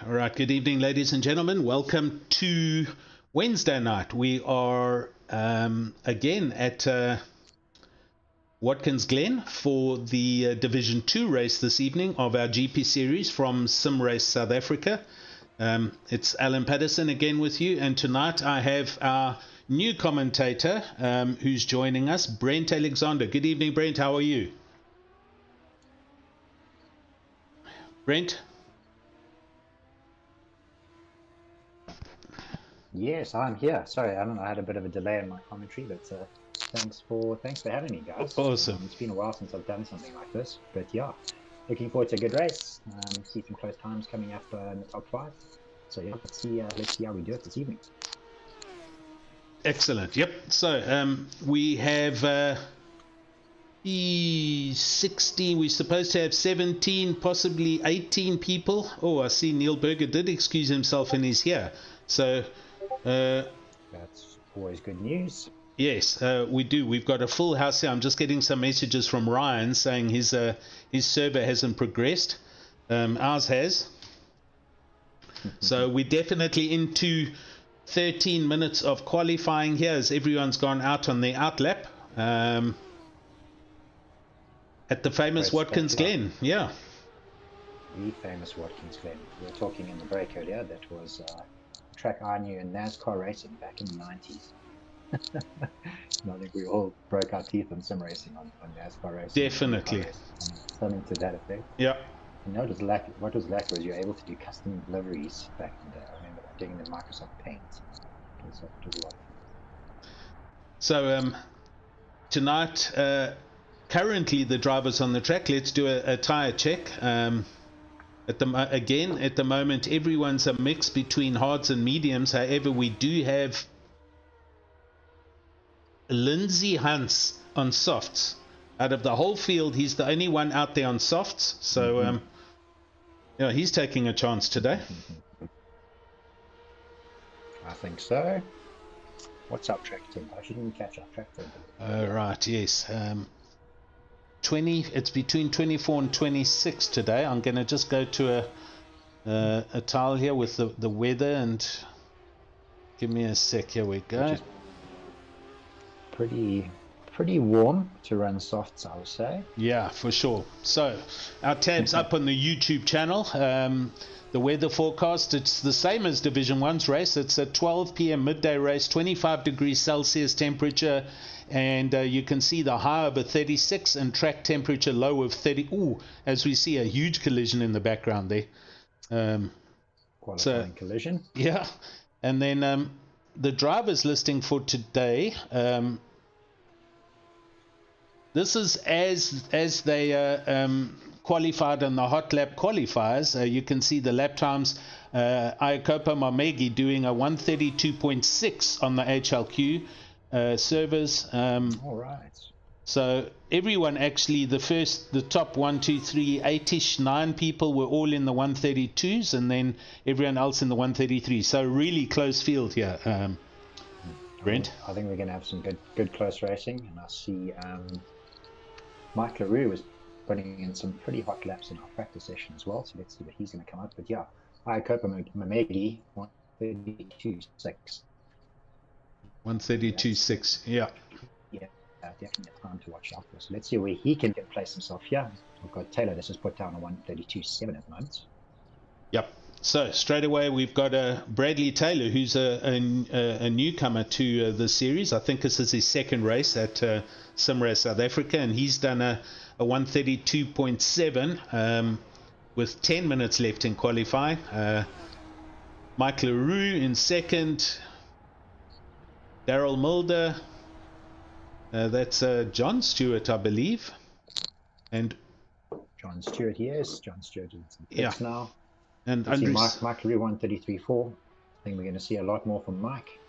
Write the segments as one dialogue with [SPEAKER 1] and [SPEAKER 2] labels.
[SPEAKER 1] All right, good evening, ladies and gentlemen. Welcome to Wednesday night. We are again at Watkins Glen for the Division 2 race this evening of our GP series from Sim Race South Africa. It's Alan Paterson again with you, and tonight I have our new commentator who's joining us, Brent Alexander. Good evening, Brent. How are you? Brent?
[SPEAKER 2] Yes, I'm here. Sorry, Alan, I had a bit of a delay in my commentary, but thanks for having me, guys.
[SPEAKER 1] Awesome.
[SPEAKER 2] It's been a while since I've done something like this, but yeah, looking forward to a good race. See some close times coming up in the top 5. So yeah, let's see how we do it this evening.
[SPEAKER 1] Excellent. Yep. So we have 16. We're supposed to have 17, possibly 18 people. Oh, I see Neil Berger did excuse himself and he's here. So
[SPEAKER 2] that's always good news.
[SPEAKER 1] Yes, we do. We've got a full house here. I'm just getting some messages from Ryan saying his server hasn't progressed. Ours has. So we're definitely into 13 minutes of qualifying here as everyone's gone out on their outlap at the famous Watkins Glen. Yeah.
[SPEAKER 2] The famous Watkins Glen. We were talking in the break earlier. That was track I knew in NASCAR racing back in the 90s. And I think we all broke our teeth on sim racing on NASCAR racing.
[SPEAKER 1] Definitely.
[SPEAKER 2] Something to that effect.
[SPEAKER 1] Yeah.
[SPEAKER 2] And what was lack was you were able to do custom deliveries back in the day. I remember that, doing the Microsoft Paint. It was a lot of fun.
[SPEAKER 1] So tonight, currently the drivers on the track, let's do a tyre check. At the moment, everyone's a mix between hards and mediums. However, we do have Lindsay Hans on softs. Out of the whole field, he's the only one out there on softs. So, yeah, he's taking a chance today.
[SPEAKER 2] I think so. What's up, track team? I shouldn't catch up, track team.
[SPEAKER 1] Right, yes. 20. It's between 24 and 26 today. I'm going to just go to a tile here with the weather and give me a sec. Here we go.
[SPEAKER 2] Pretty warm to run softs, I would say.
[SPEAKER 1] Yeah, for sure. So our tab's up on the YouTube channel. The weather forecast, it's the same as Division 1's race. It's a 12 p.m. midday race, 25 degrees Celsius temperature, and you can see the high of a 36 and track temperature low of 30. Ooh, as we see a huge collision in the background there.
[SPEAKER 2] Qualifying collision.
[SPEAKER 1] Yeah, and then the driver's listing for today. This is as they qualified on the hot lap qualifiers. You can see the lap times. Iakopa Mamegi doing a 132.6 on the HLQ servers.
[SPEAKER 2] All right.
[SPEAKER 1] So everyone actually, the top 1, 2, 3, 8ish, 9 people were all in the 132s, and then everyone else in the 133. So really close field here. Brent?
[SPEAKER 2] I think we're going to have some good close racing, and I see Mike LaRue was putting in some pretty hot laps in our practice session as well, so let's see what he's going to come up with. Yeah, Iakopa Mamegi 132.6.
[SPEAKER 1] 132.6, yeah.
[SPEAKER 2] Yeah, definitely a time to watch out for. So let's see where he can place himself here. We've got Taylor, this is put down a 132.7 at the moment.
[SPEAKER 1] Yep. So straight away we've got Bradley Taylor, who's a newcomer to the series. I think this is his second race at Sim Race South Africa, and he's done a 132.7 with 10 minutes left in qualifying. Mike LaRue in second. Daryl Mulder. That's John Stewart, I believe. And
[SPEAKER 2] John Stewart, yes. John Stewart is in pits now.
[SPEAKER 1] And
[SPEAKER 2] Mike LaRue 133.4. I think we're going to see a lot more from Mike.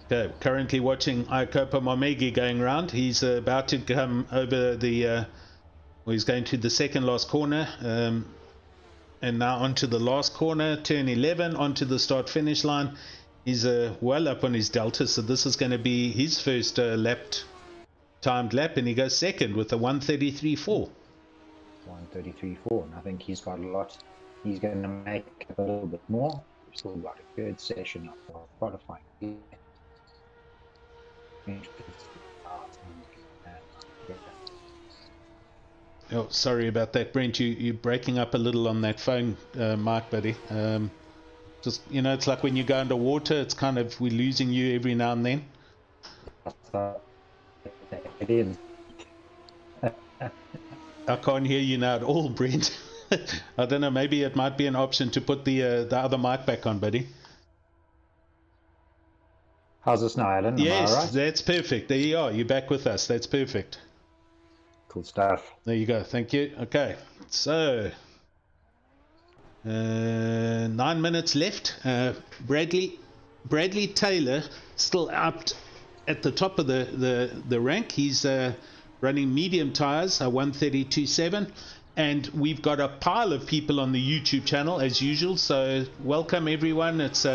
[SPEAKER 1] Okay, currently watching Iakopa Mamegi going around. He's about to come over he's going to the second last corner. And now onto the last corner, turn 11, onto the start finish line. He's well up on his delta, so this is going to be his first timed lap, and he goes second with a 133.4.
[SPEAKER 2] 1:33.4, and I think he's got a lot. He's going to make a little bit more. We've still got a good session of qualifying.
[SPEAKER 1] Oh, sorry about that, Brent. You're breaking up a little on that phone, mic, buddy. Just, it's like when you go underwater, it's kind of, we're losing you every now and then.
[SPEAKER 2] It is.
[SPEAKER 1] I can't hear you now at all, Brent. I don't know, maybe it might be an option to put the other mic back on, buddy.
[SPEAKER 2] How's this now, Alan?
[SPEAKER 1] Yes,
[SPEAKER 2] right?
[SPEAKER 1] That's perfect. There you are. You're back with us. That's perfect.
[SPEAKER 2] Cool stuff.
[SPEAKER 1] There you go. Thank you. Okay, so 9 minutes left. Bradley Taylor still out at the top of the rank. He's running medium tires, 132.7, and we've got a pile of people on the YouTube channel as usual. So welcome everyone. It's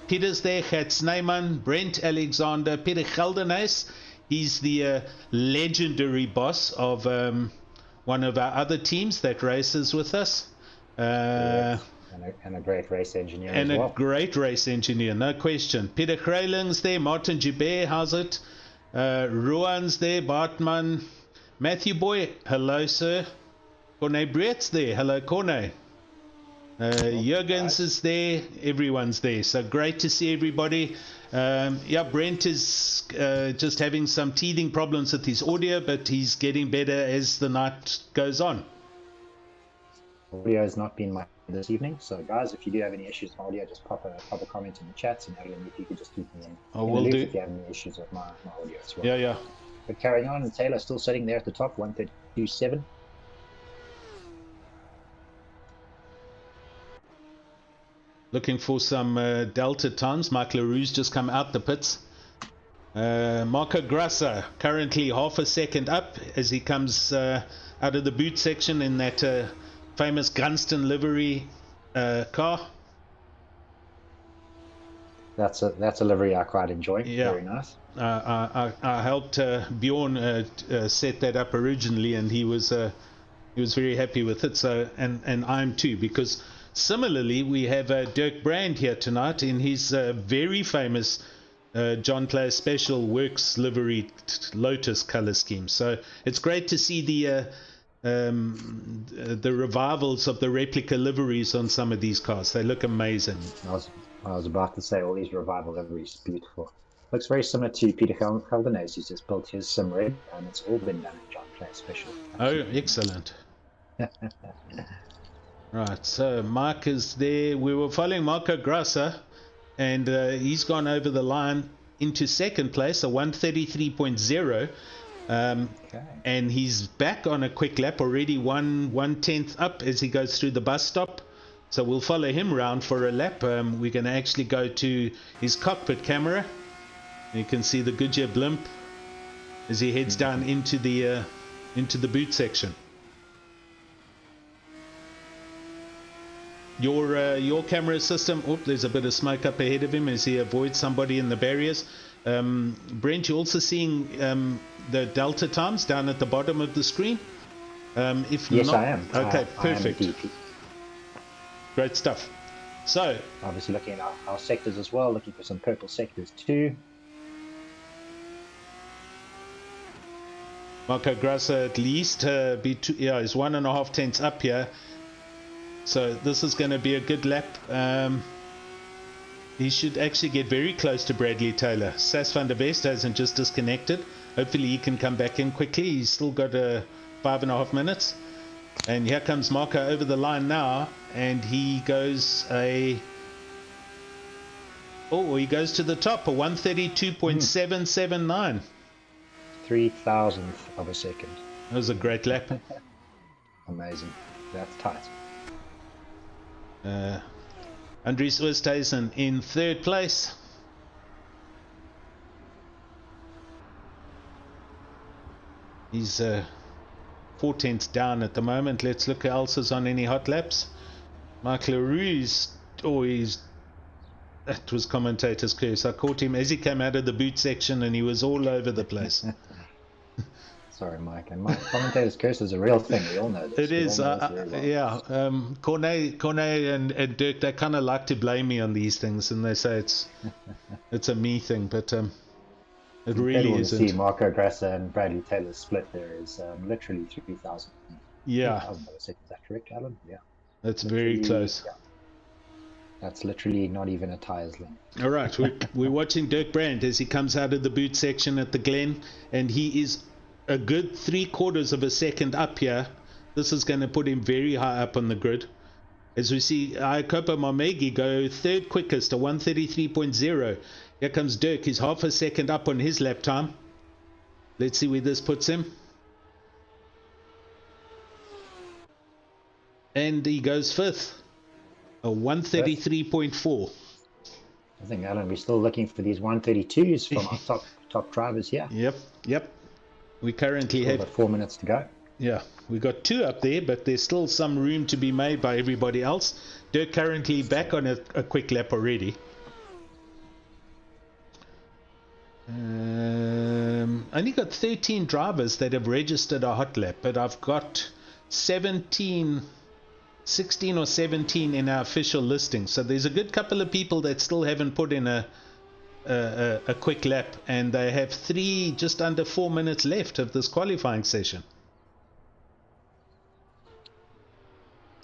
[SPEAKER 1] Peter's there, Gert Snyman, Brent Alexander, Peter Geldenhuis. He's the legendary boss of one of our other teams that races with us.
[SPEAKER 2] Yes. And a great race engineer
[SPEAKER 1] and
[SPEAKER 2] as well.
[SPEAKER 1] A great race engineer, no question. Peter Kreiling's there, Martin Joubert, how's it? Ruan's there, Bartman, Matthew Boy, hello sir. Corne Brett's there, hello Corne. Jurgens is there, everyone's there, so great to see everybody. Brent is just having some teething problems with his audio, but he's getting better as the night goes on.
[SPEAKER 2] Audio has not been my this evening, so guys, if you do have any issues with audio, just pop a comment in the chats, and Alan, if you could just keep me in the loop if you have any issues with my audio as well.
[SPEAKER 1] Yeah.
[SPEAKER 2] But carrying on, and Taylor still sitting there at the top, 132.7.
[SPEAKER 1] Looking for some Delta times. Mike LaRue's just come out the pits. Marco Grassa currently half a second up as he comes out of the boot section in that famous Gunston livery car.
[SPEAKER 2] That's a livery I quite enjoy.
[SPEAKER 1] Yeah.
[SPEAKER 2] Very nice.
[SPEAKER 1] I helped Bjorn set that up originally, and he was very happy with it. So and I'm too, because similarly we have Dirk Brand here tonight in his very famous John Player Special Works livery Lotus color scheme. So it's great to see the revivals of the replica liveries on some of these cars. They look amazing.
[SPEAKER 2] I was about to say all these revival liveries, beautiful. Looks very similar to Peter Geldenhuis. He's just built his sim rig, and it's all been done in John Player Special.
[SPEAKER 1] Oh, excellent. Right, so Mark is there. We were following Marco Grassa, and he's gone over the line into second place, a 133.0. And he's back on a quick lap already, 1/10 up as he goes through the bus stop. So we'll follow him around for a lap. We're going to actually go to his cockpit camera. You can see the Goodyear blimp as he heads down into the boot section. Your camera system. Oh, there's a bit of smoke up ahead of him as he avoids somebody in the barriers. Brent, you're also seeing the Delta times down at the bottom of the screen.
[SPEAKER 2] Yes, I am.
[SPEAKER 1] Okay, perfect. Great stuff. So,
[SPEAKER 2] obviously looking at our sectors as well, looking for some purple sectors too.
[SPEAKER 1] Marco Grassa at least is 1.5 tenths up here. So this is going to be a good lap. He should actually get very close to Bradley Taylor. Sas van der West hasn't just disconnected. Hopefully he can come back in quickly. He's still got 5.5 minutes. And here comes Marco over the line now, and he goes he goes to the top, a 132.779.
[SPEAKER 2] 3,000th of a second.
[SPEAKER 1] That was a great lap.
[SPEAKER 2] Amazing. That's tight.
[SPEAKER 1] Andries Oosthuizen in third place. He's 4 tenths down at the moment. Let's look who else is on any hot laps. Mike LaRue's that was commentator's curse. I caught him as he came out of the boot section and he was all over the place.
[SPEAKER 2] Sorry, Mike. And commentator's curse is a real thing. We all know this.
[SPEAKER 1] It is, yeah. Cornet and Dirk, they kind of like to blame me on these things, and they say it's a me thing, but it really isn't.
[SPEAKER 2] See Marco Grassa and Bradley Taylor's split there is literally 3,000.
[SPEAKER 1] Yeah.
[SPEAKER 2] 3,000 is that correct, Alan? Yeah.
[SPEAKER 1] That's very close.
[SPEAKER 2] Yeah. That's literally not even a tire's length.
[SPEAKER 1] All right, we're watching Dirk Brandt as he comes out of the boot section at the Glen, and he is a good 3/4 of a second up here. This is going to put him very high up on the grid. As we see Iakopo Mamegi go third quickest, a 1:33.0. Here comes Dirk. He's half a second up on his lap time. Let's see where this puts him. And he goes fifth, a 1:33.4.
[SPEAKER 2] I think, Alan, we're still looking for these 1:32s from our top drivers here.
[SPEAKER 1] Yep. We currently have
[SPEAKER 2] 4 minutes to go.
[SPEAKER 1] Yeah, we got 2 up there, but there's still some room to be made by everybody else. Dirk currently back on a quick lap already. Only got 13 drivers that have registered a hot lap, but I've got 16 or 17 in our official listing. So there's a good couple of people that still haven't put in a quick lap, and they have just under 4 minutes left of this qualifying session.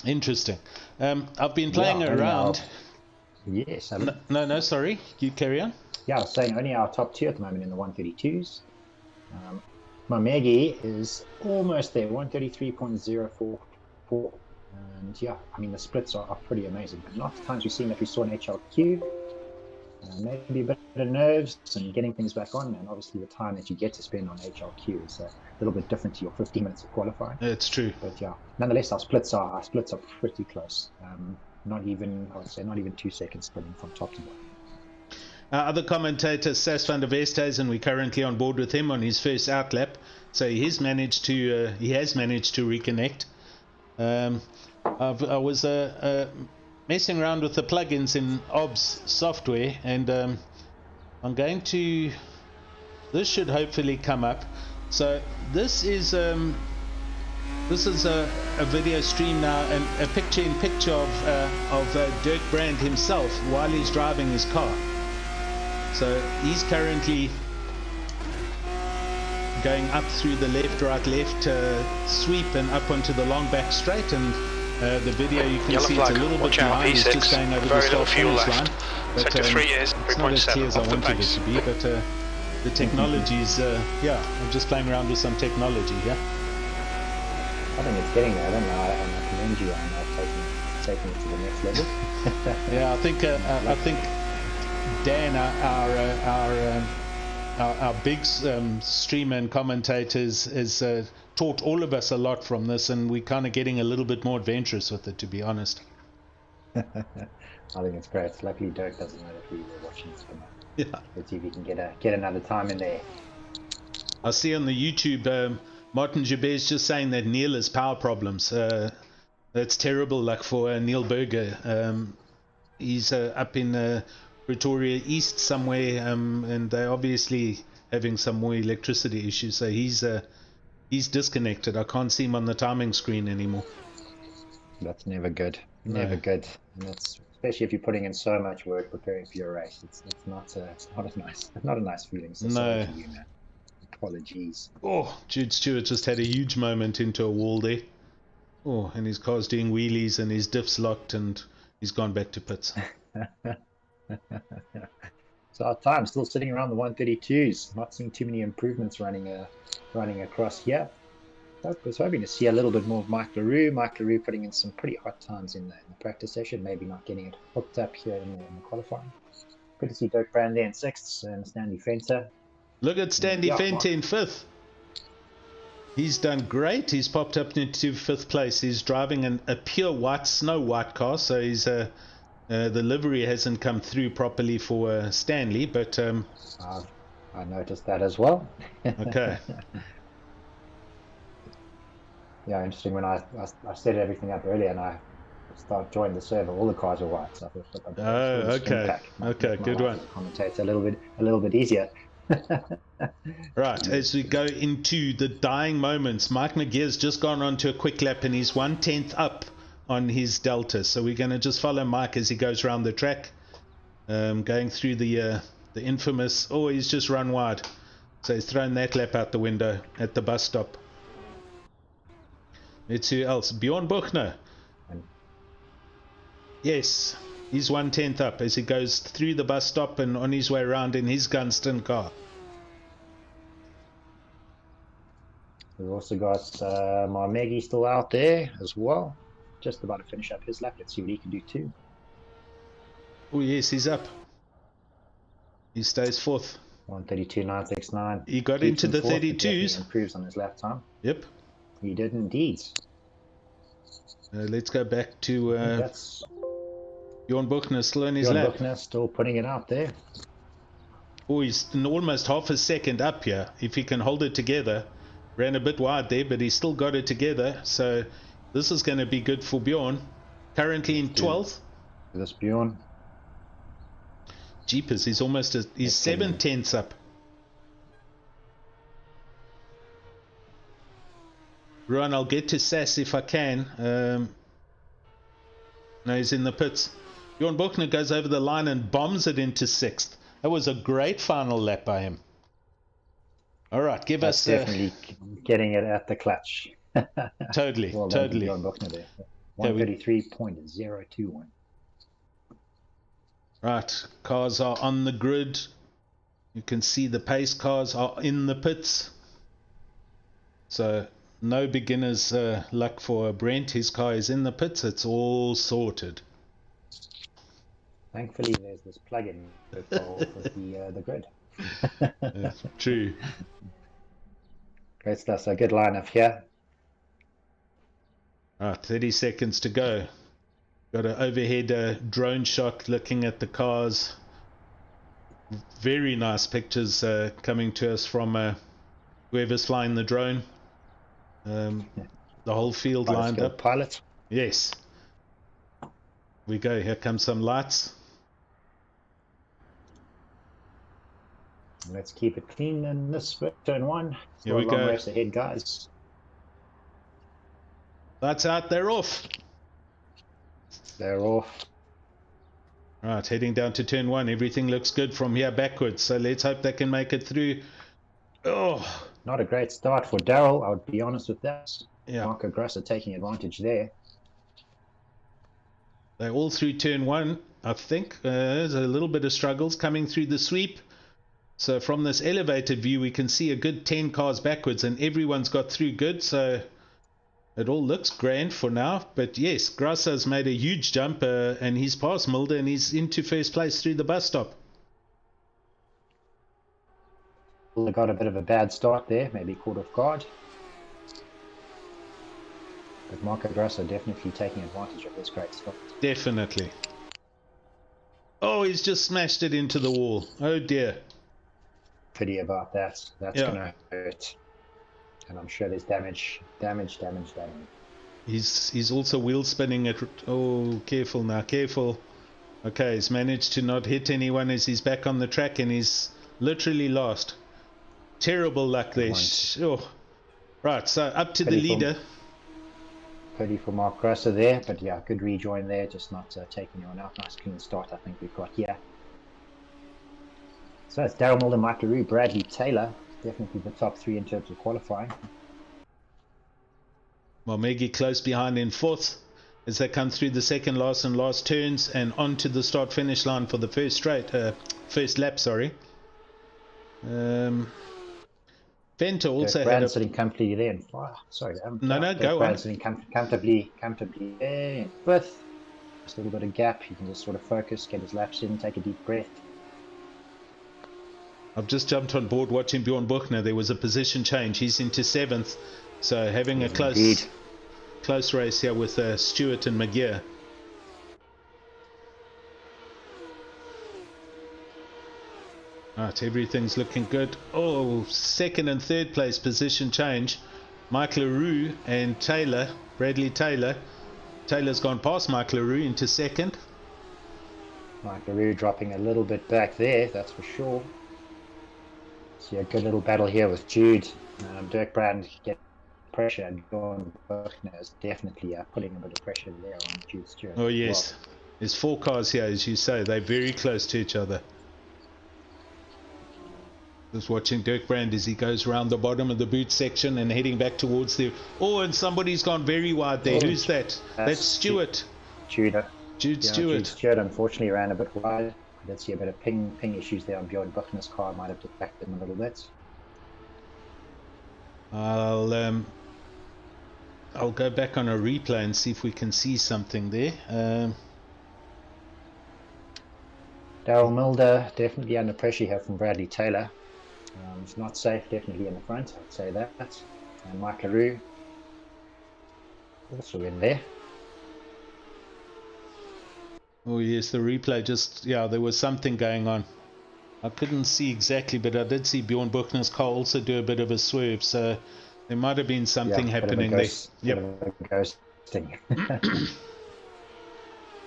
[SPEAKER 1] Interesting. I've been playing around.
[SPEAKER 2] Yes.
[SPEAKER 1] No, sorry. You carry on.
[SPEAKER 2] Yeah, I was saying only our top 2 at the moment in the 1:32s. Mamegi is almost there, 1:33.044. And yeah, I mean, the splits are pretty amazing. And lots of times we've seen that we saw an HLQ. Maybe a bit of nerves and getting things back on, and obviously the time that you get to spend on HLQ is a little bit different to your 15 minutes of qualifying.
[SPEAKER 1] It's true.
[SPEAKER 2] But yeah, nonetheless, our splits are pretty close. I would say not even 2 seconds splitting from top to bottom.
[SPEAKER 1] Other commentator, Sas van der Westhuizen, we're currently on board with him on his first outlap, so he has managed to reconnect. I was messing around with the plugins in OBS software, and I'm going to. This should hopefully come up. So this is a video stream now, and a picture-in-picture of Dirk Brandt himself while he's driving his car. So he's currently going up through the left sweep and up onto the long back straight, and the video you can see it's a little bit behind. It's just going over the start finish line, but it's not as clear as I wanted it to be. But the technology's I'm just playing around with some technology here.
[SPEAKER 2] I think it's getting there. I don't know. I commend you on taking it to the next level.
[SPEAKER 1] Yeah, I think Dan, our big streamer and commentators, has taught all of us a lot from this, and we're kind of getting a little bit more adventurous with it, to be honest.
[SPEAKER 2] I think it's great. Luckily, Dirk doesn't know that we were watching this. Yeah. Let's see if we can get another time in there.
[SPEAKER 1] I see on the YouTube, Martin Jabez just saying that Neil has power problems. That's terrible luck for Neil Berger. He's up in Pretoria East somewhere, and they're obviously having some more electricity issues, so he's disconnected. I can't see him on the timing screen anymore.
[SPEAKER 2] That's never good. Never good. And that's especially if you're putting in so much work preparing for your race. It's not a nice feeling. So sorry to you, man. Apologies.
[SPEAKER 1] Oh, Jude Stewart just had a huge moment into a wall there. Oh, and his car's doing wheelies and his diff's locked and he's gone back to pits.
[SPEAKER 2] So our time's still sitting around the 1:32s. Not seeing too many improvements running across here. I was hoping to see a little bit more of Mike LaRue. Mike LaRue putting in some pretty hot times in the practice session, maybe not getting it hooked up here in the qualifying. Good to see Dirk Brand there in 6th and Stanley Fenter.
[SPEAKER 1] Look at Stanley Fenter in 5th. He's done great. He's popped up into 5th place. He's driving a pure white, snow white car, so he's the livery hasn't come through properly for Stanley, but
[SPEAKER 2] I noticed that as well.
[SPEAKER 1] Okay.
[SPEAKER 2] Yeah, interesting. When I set everything up earlier and I joined the server, all the cars were white. So I thought,
[SPEAKER 1] okay, good one.
[SPEAKER 2] Commentator a little bit easier.
[SPEAKER 1] Right, as we go into the dying moments, Mike McGear's just gone on to a quick lap and he's 1/10 up on his Delta. So we're going to just follow Mike as he goes around the track, going through the infamous, oh, he's just run wide. So he's thrown that lap out the window at the bus stop. Let's see who else. Bjorn Buchner. Yes, he's 1/10 up as he goes through the bus stop and on his way around in his Gunston car.
[SPEAKER 2] We've also got my Maggie still out there as well. Just about to finish up his lap. Let's see what he can do too.
[SPEAKER 1] Oh yes, he's up. He stays fourth.
[SPEAKER 2] 1:32.969.
[SPEAKER 1] He got into the 32s.
[SPEAKER 2] Improves on his lap time.
[SPEAKER 1] Yep.
[SPEAKER 2] He did indeed.
[SPEAKER 1] Let's go back to
[SPEAKER 2] that's
[SPEAKER 1] Bjorn Buchner still on his lap.
[SPEAKER 2] Bjorn Buchner still putting it out there.
[SPEAKER 1] Oh, he's almost half a second up here. If he can hold it together. Ran a bit wide there, but he's still got it together. So this is going to be good for Bjorn. Currently in 12th.
[SPEAKER 2] This Bjorn.
[SPEAKER 1] Jeepers, he's almost he's 7/10 up. Ruan, I'll get to Sass if I can. No, he's in the pits. Bjorn Buchner goes over the line and bombs it into 6th. That was a great final lap by him. All right, give us
[SPEAKER 2] definitely getting it at the clutch.
[SPEAKER 1] Totally,
[SPEAKER 2] well,
[SPEAKER 1] totally.
[SPEAKER 2] Bjorn Buchner there. 1:33.021.
[SPEAKER 1] Right, cars are on the grid. You can see the pace cars are in the pits. So no beginner's luck for Brent. His car is in the pits. It's all sorted.
[SPEAKER 2] Thankfully, there's this plug-in with the grid.
[SPEAKER 1] True.
[SPEAKER 2] Great stuff. So good lineup here.
[SPEAKER 1] Right, 30 seconds to go. Got an overhead drone shot looking at the cars. Very nice pictures coming to us from whoever's flying the drone. The whole field lined up.
[SPEAKER 2] Pilot.
[SPEAKER 1] Yes. We go. Here comes some lights.
[SPEAKER 2] Let's keep it clean in this turn one.
[SPEAKER 1] Here we go.
[SPEAKER 2] Long race ahead, guys.
[SPEAKER 1] Lights out. They're off.
[SPEAKER 2] They're off.
[SPEAKER 1] Right, heading down to turn one. Everything looks good from here backwards. So let's hope they can make it through. Oh,
[SPEAKER 2] not a great start for Daryl. I would be honest with that.
[SPEAKER 1] Yeah.
[SPEAKER 2] Marco Grasser taking advantage there.
[SPEAKER 1] They're all through turn one, I think. There's a little bit of struggles coming through the sweep. So from this elevated view, we can see a good 10 cars backwards, and everyone's got through good. So it all looks grand for now. But yes, Grasser's made a huge jump, and he's past Mulder, and he's into first place through the bus stop.
[SPEAKER 2] They got a bit of a bad start there, maybe caught off guard. But Marco Grasser definitely taking advantage of this great start.
[SPEAKER 1] Definitely. Oh, he's just smashed it into the wall. Oh dear.
[SPEAKER 2] Pity about that. That's gonna hurt. And I'm sure there's damage.
[SPEAKER 1] He's also wheel spinning it. Oh, careful now, careful. Okay, he's managed to not hit anyone as he's back on the track, and he's literally lost. Terrible luck there. Oh. Right, so up to the leader.
[SPEAKER 2] Pity for Mark Grasser there, but yeah, good rejoin there, just not taking anyone out. Nice clean start I think we've got here. So it's Daryl Mulder, Mike LaRue, Bradley Taylor, definitely the top three in terms of qualifying.
[SPEAKER 1] Well, Maggie close behind in fourth as they come through the second last and last turns and onto the start finish line for the first lap, sorry. Venter also had a...
[SPEAKER 2] sitting comfortably there in sorry,
[SPEAKER 1] no, go on.
[SPEAKER 2] Sitting comfortably there in fifth. Just a little bit of gap, you can just sort of focus, get his laps in, take a deep breath.
[SPEAKER 1] I've just jumped on board watching Bjorn Buchner. There was a position change. He's into seventh, so having a close race here with Stewart and McGear. Right, everything's looking good. Oh, second and third place position change. Mike LaRue and Taylor, Bradley Taylor. Taylor's gone past Mike LaRue into second.
[SPEAKER 2] Mike LaRue dropping a little bit back there, that's for sure. See a good little battle here with Jude. Dirk Brand get pressure, and John Buckner is definitely putting a bit of pressure there on Jude Stewart.
[SPEAKER 1] Oh yes, there's 4 cars here, as you say. They're very close to each other. Just watching Dirk Brand as he goes around the bottom of the boot section and heading back towards the... Oh, and somebody's gone very wide there. Who's that? That's Stewart.
[SPEAKER 2] Jude
[SPEAKER 1] Stewart.
[SPEAKER 2] Jude Stewart unfortunately ran a bit wide. I did see a bit of ping issues there on Bjorn Buckner's car. Might have distracted him a little bit.
[SPEAKER 1] I'll go back on a replay and see if we can see something there.
[SPEAKER 2] Daryl Mulder definitely under pressure here from Bradley Taylor. It's not safe, definitely in the front, I'd say that. And Mike LaRue also in there.
[SPEAKER 1] Oh yes, the replay just, yeah, there was something going on. I couldn't see exactly, but I did see Bjorn Buchner's car also do a bit of a swerve, so there might have been something happening there.
[SPEAKER 2] Yep. Ghosting.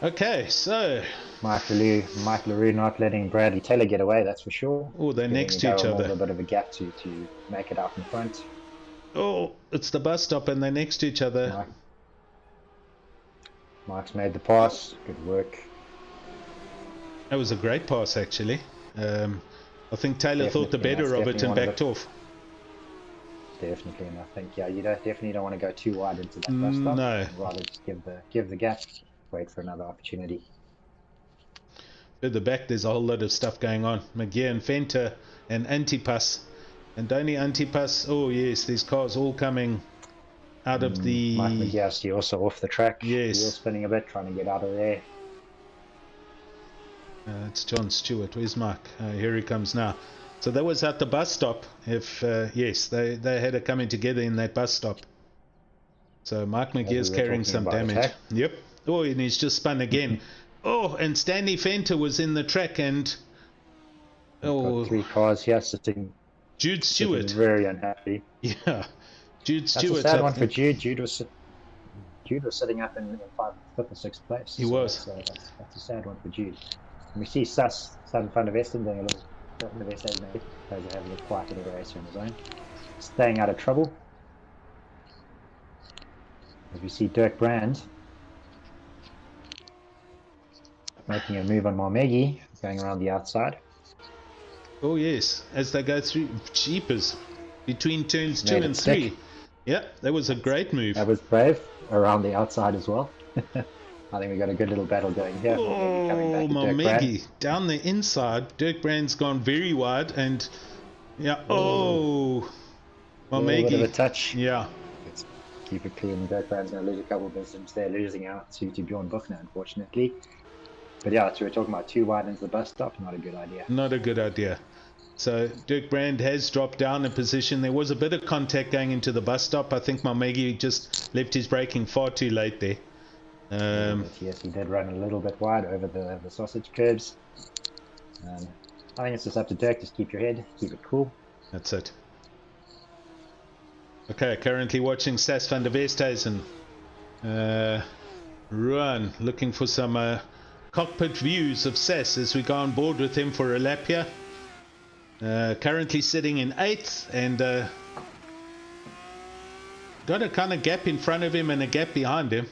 [SPEAKER 1] Okay, so
[SPEAKER 2] Mike LaRue not letting Bradley Taylor get away, that's for sure.
[SPEAKER 1] Oh, they're next to each other.
[SPEAKER 2] A bit of a gap to make it out in front.
[SPEAKER 1] Oh, it's the bus stop and they're next to each other.
[SPEAKER 2] Mike's made the pass. Good work.
[SPEAKER 1] That was a great pass, actually. I think Taylor thought the better of it and backed off.
[SPEAKER 2] Definitely, and I think you definitely don't want to go too wide into that bus stop.
[SPEAKER 1] No.
[SPEAKER 2] Rather just give the gap. Wait for another opportunity.
[SPEAKER 1] At the back, there's a whole lot of stuff going on. McGear and Fenter and Antipas. And Donny Antipas. Oh, yes, these cars all coming out of the...
[SPEAKER 2] Mike McGear also off the track.
[SPEAKER 1] Yes.
[SPEAKER 2] Wheel spinning a bit, trying to get out of there.
[SPEAKER 1] It's John Stewart. Where's Mike? Here he comes now. So that was at the bus stop. If yes, they had it coming together in that bus stop. So Mike McGear's carrying some damage.
[SPEAKER 2] Attack.
[SPEAKER 1] Yep. Oh, and he's just spun again. Oh, and Stanley Fenter was in the track, and
[SPEAKER 2] got 3 cars here sitting.
[SPEAKER 1] Jude Stewart.
[SPEAKER 2] Very unhappy.
[SPEAKER 1] Yeah, Jude Stewart.
[SPEAKER 2] That's a sad one for Jude. Jude was sitting up in 5th or 6th place.
[SPEAKER 1] He was.
[SPEAKER 2] So that's a sad one for Jude. And we see Sutton van der Westen doing a little. Van der Westen maybe tries to have a little quiet little racer on his own, staying out of trouble. As we see Dirk Brand making a move on Marmegi, going around the outside.
[SPEAKER 1] Oh yes, as they go through Jeepers between turns 2 and 3. Yeah, that was a great move.
[SPEAKER 2] That was brave around the outside as well. I think we got a good little battle going here.
[SPEAKER 1] Oh, Marmegi down the inside. Dirk Brand's gone very wide, and yeah. Oh, Marmegi.
[SPEAKER 2] A bit of a touch.
[SPEAKER 1] Yeah.
[SPEAKER 2] Let's keep it clean. Dirk Brand's going to lose a couple of positions there, losing out to Bjorn Buchner, unfortunately. But yeah, so we're talking about 2 wide into the bus stop. Not a good idea.
[SPEAKER 1] Not a good idea. So Dirk Brand has dropped down a position. There was a bit of contact going into the bus stop. I think Marmegi just left his braking far too late there.
[SPEAKER 2] Yes, he did run a little bit wide over the sausage curbs. I think it's just up to Dirk. Just keep your head, keep it cool.
[SPEAKER 1] That's it. Okay, currently watching Sas van der Westhuizen run, looking for some cockpit views of Sas as we go on board with him for a lap here. Currently sitting in 8th and got a kind of gap in front of him and a gap behind him.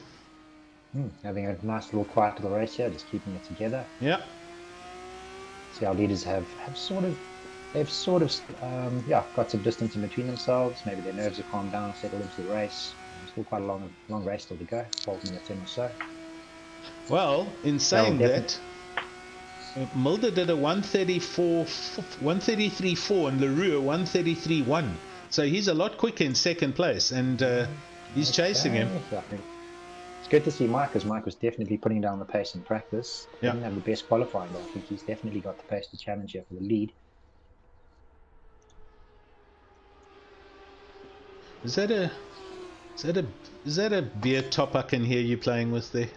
[SPEAKER 2] Having a nice little quiet little race here, just keeping it together.
[SPEAKER 1] Yeah.
[SPEAKER 2] See, our leaders have sort of got some distance in between themselves. Maybe their nerves have calmed down, settled into the race. Still quite a long race still to go, 12 minutes in or so.
[SPEAKER 1] Well, in saying that, Mulder did a 133.4 and LaRue a 133.1. So he's a lot quicker in 2nd place, and he's chasing him.
[SPEAKER 2] It's good to see Mike, because Mike was definitely putting down the pace in practice.
[SPEAKER 1] Yeah.
[SPEAKER 2] Didn't have the best qualifying, but I think he's definitely got the pace to challenge here for the lead.
[SPEAKER 1] Is that a beer top I can hear you playing with there?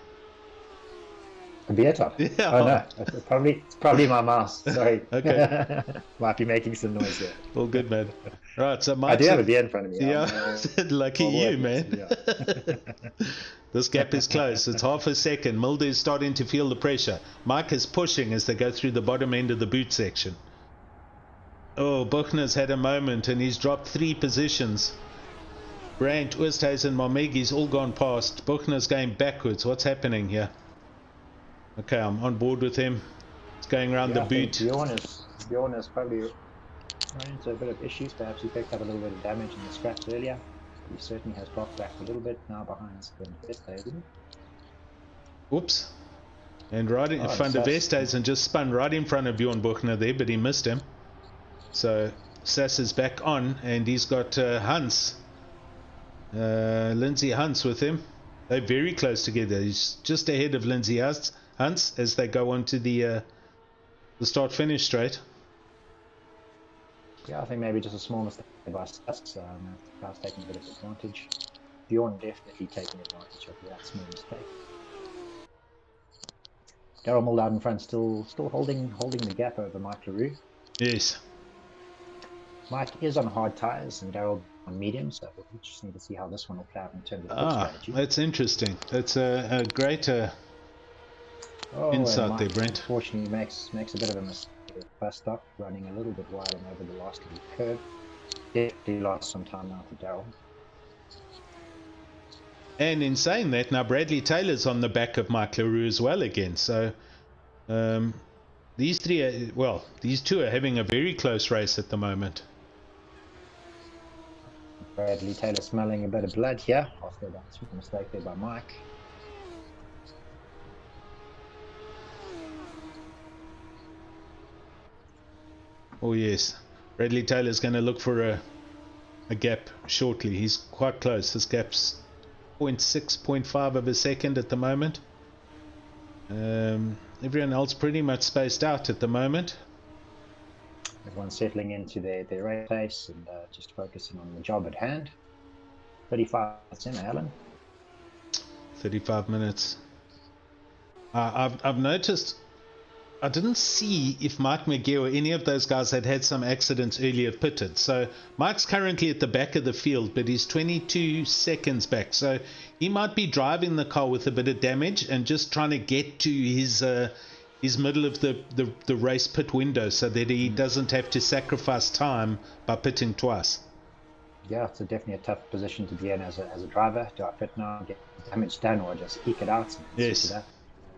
[SPEAKER 2] A beer top?
[SPEAKER 1] Yeah.
[SPEAKER 2] Oh no, it's probably my mouse. Sorry.
[SPEAKER 1] Okay.
[SPEAKER 2] Might be making some noise there.
[SPEAKER 1] All good, man. Right, so Mike.
[SPEAKER 2] I do have a beer in front of me.
[SPEAKER 1] Yeah. Lucky you, man.
[SPEAKER 2] Yeah.
[SPEAKER 1] This gap is close. It's half a second. Mulder is starting to feel the pressure. Mike is pushing as they go through the bottom end of the boot section. Oh, Buchner's had a moment and he's dropped 3 positions. Brandt, Oosthuizen, Marmegi's all gone past. Buchner's going backwards. What's happening here? Okay, I'm on board with him. It's going around the boot.
[SPEAKER 2] Bjorn is probably running into a bit of issues. Perhaps he picked up a little bit of damage in the scraps earlier. He certainly has dropped back a little bit now behind the Westhuizen.
[SPEAKER 1] Oops. And right in front of Westhuizen, just spun right in front of Bjorn Buchner there, but he missed him. So Sass is back on, and he's got Hans. Lindsay Hans with him. They're very close together. He's just ahead of Lindsay Hans as they go on to the start-finish straight.
[SPEAKER 2] Yeah, I think maybe just a small mistake by Sass. Car's taking a bit of advantage. Bjorn definitely taking advantage of that small mistake. Daryl Mull out in front, still holding the gap over Mike LaRue.
[SPEAKER 1] Yes.
[SPEAKER 2] Mike is on hard tyres and Daryl on medium, so we just need to see how this one will play out in terms of strategy.
[SPEAKER 1] That's interesting. That's a great insight there, Brent.
[SPEAKER 2] Unfortunately, makes a bit of a mistake. First stop, running a little bit wide and over the last little curve. Definitely lost some time now to Daryl.
[SPEAKER 1] And in saying that, now Bradley Taylor's on the back of Mike LaRue as well again. So these two are having a very close race at the moment.
[SPEAKER 2] Bradley Taylor smelling a bit of blood here after that small mistake there by Mike.
[SPEAKER 1] Oh yes, Bradley Taylor's going to look for a gap shortly. He's quite close. This gap's 0.6, 0.5 of a second at the moment. Everyone else pretty much spaced out at the moment.
[SPEAKER 2] Everyone's settling into their race pace and just focusing on the job at hand. 35 minutes in, Alan.
[SPEAKER 1] 35 minutes. I've noticed, I didn't see if Mike McGee or any of those guys had some accidents earlier pitted. So Mike's currently at the back of the field, but he's 22 seconds back. So he might be driving the car with a bit of damage and just trying to get to his middle of the race pit window so that he doesn't have to sacrifice time by pitting twice.
[SPEAKER 2] Yeah, it's definitely a tough position to be in as a driver. Do I pit now, get damage done, or just eke it out?
[SPEAKER 1] Yes.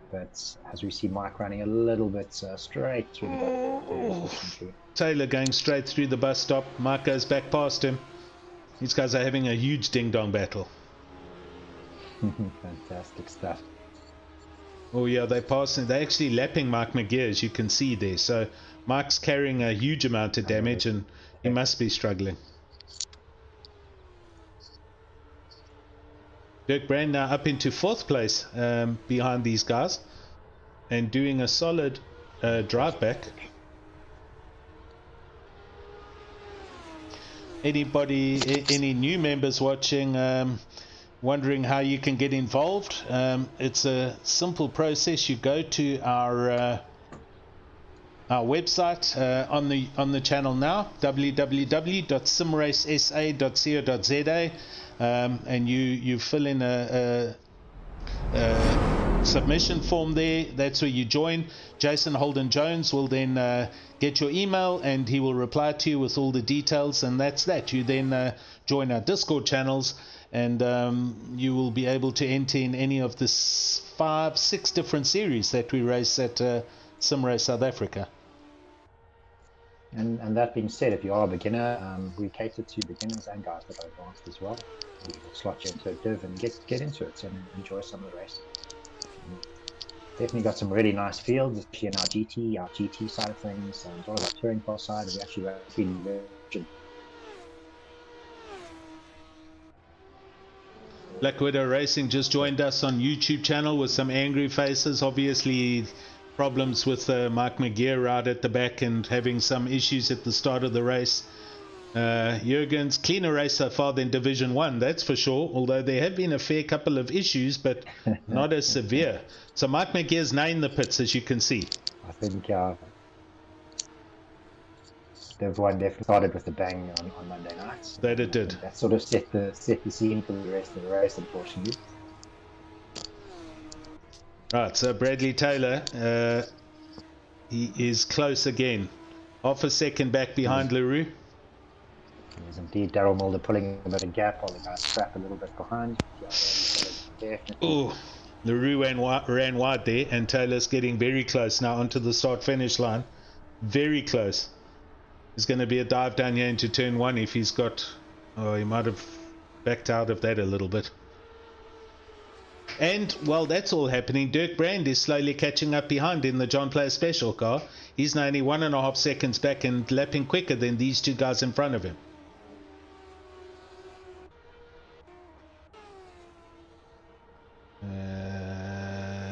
[SPEAKER 2] But as we see Mike running a little bit straight through the bus.
[SPEAKER 1] Taylor going straight through the bus stop. Mike goes back past him. These guys are having a huge ding-dong battle.
[SPEAKER 2] Fantastic stuff.
[SPEAKER 1] Oh yeah, they're passing. They're actually lapping Mike McGee, as you can see there. So Mike's carrying a huge amount of damage and he must be struggling. Dirk Brand now up into 4th place behind these guys and doing a solid drive back. Anybody, any new members watching, wondering how you can get involved? It's a simple process. You go to our website on the channel now, www.simracesa.co.za. And you fill in a submission form there. That's where you join. Jason Holden Jones will then get your email and he will reply to you with all the details, and that's that. You then join our Discord channels and you will be able to enter in any of the 5-6 different series that we race at SimRace South Africa.
[SPEAKER 2] And that being said, if you are a beginner, we cater to beginners and guys that are advanced as well. We will slot you into a div and get into it and enjoy some of the racing. Definitely got some really nice fields, especially in our GT side of things, as well as our touring car side. We actually were really good.
[SPEAKER 1] Black Widow Racing just joined us on YouTube channel with some angry faces. Obviously problems with Mike McGee out at the back and having some issues at the start of the race. Jurgen's cleaner race so far than Division 1, that's for sure, although there have been a fair couple of issues, but not as severe. So Mike McGee's now in the pits, as you can see.
[SPEAKER 2] I think Div 1 definitely started with a bang on Monday nights.
[SPEAKER 1] That it did.
[SPEAKER 2] That sort of set the scene for the rest of the race, unfortunately.
[SPEAKER 1] Right, so Bradley Taylor, he is close again. half a second back behind LaRue.
[SPEAKER 2] Yes, indeed. Daryl Mulder pulling a bit of gap while the guys scrap a little bit behind. Yeah, definitely.
[SPEAKER 1] Oh, LaRue ran wide there, and Taylor's getting very close now onto the start-finish line. Very close. There's going to be a dive down here into turn 1 if he's got... Oh, he might have backed out of that a little bit. And while that's all happening, Dirk Brand is slowly catching up behind in the John Player Special car. He's now only 1.5 seconds back and lapping quicker than these two guys in front of him.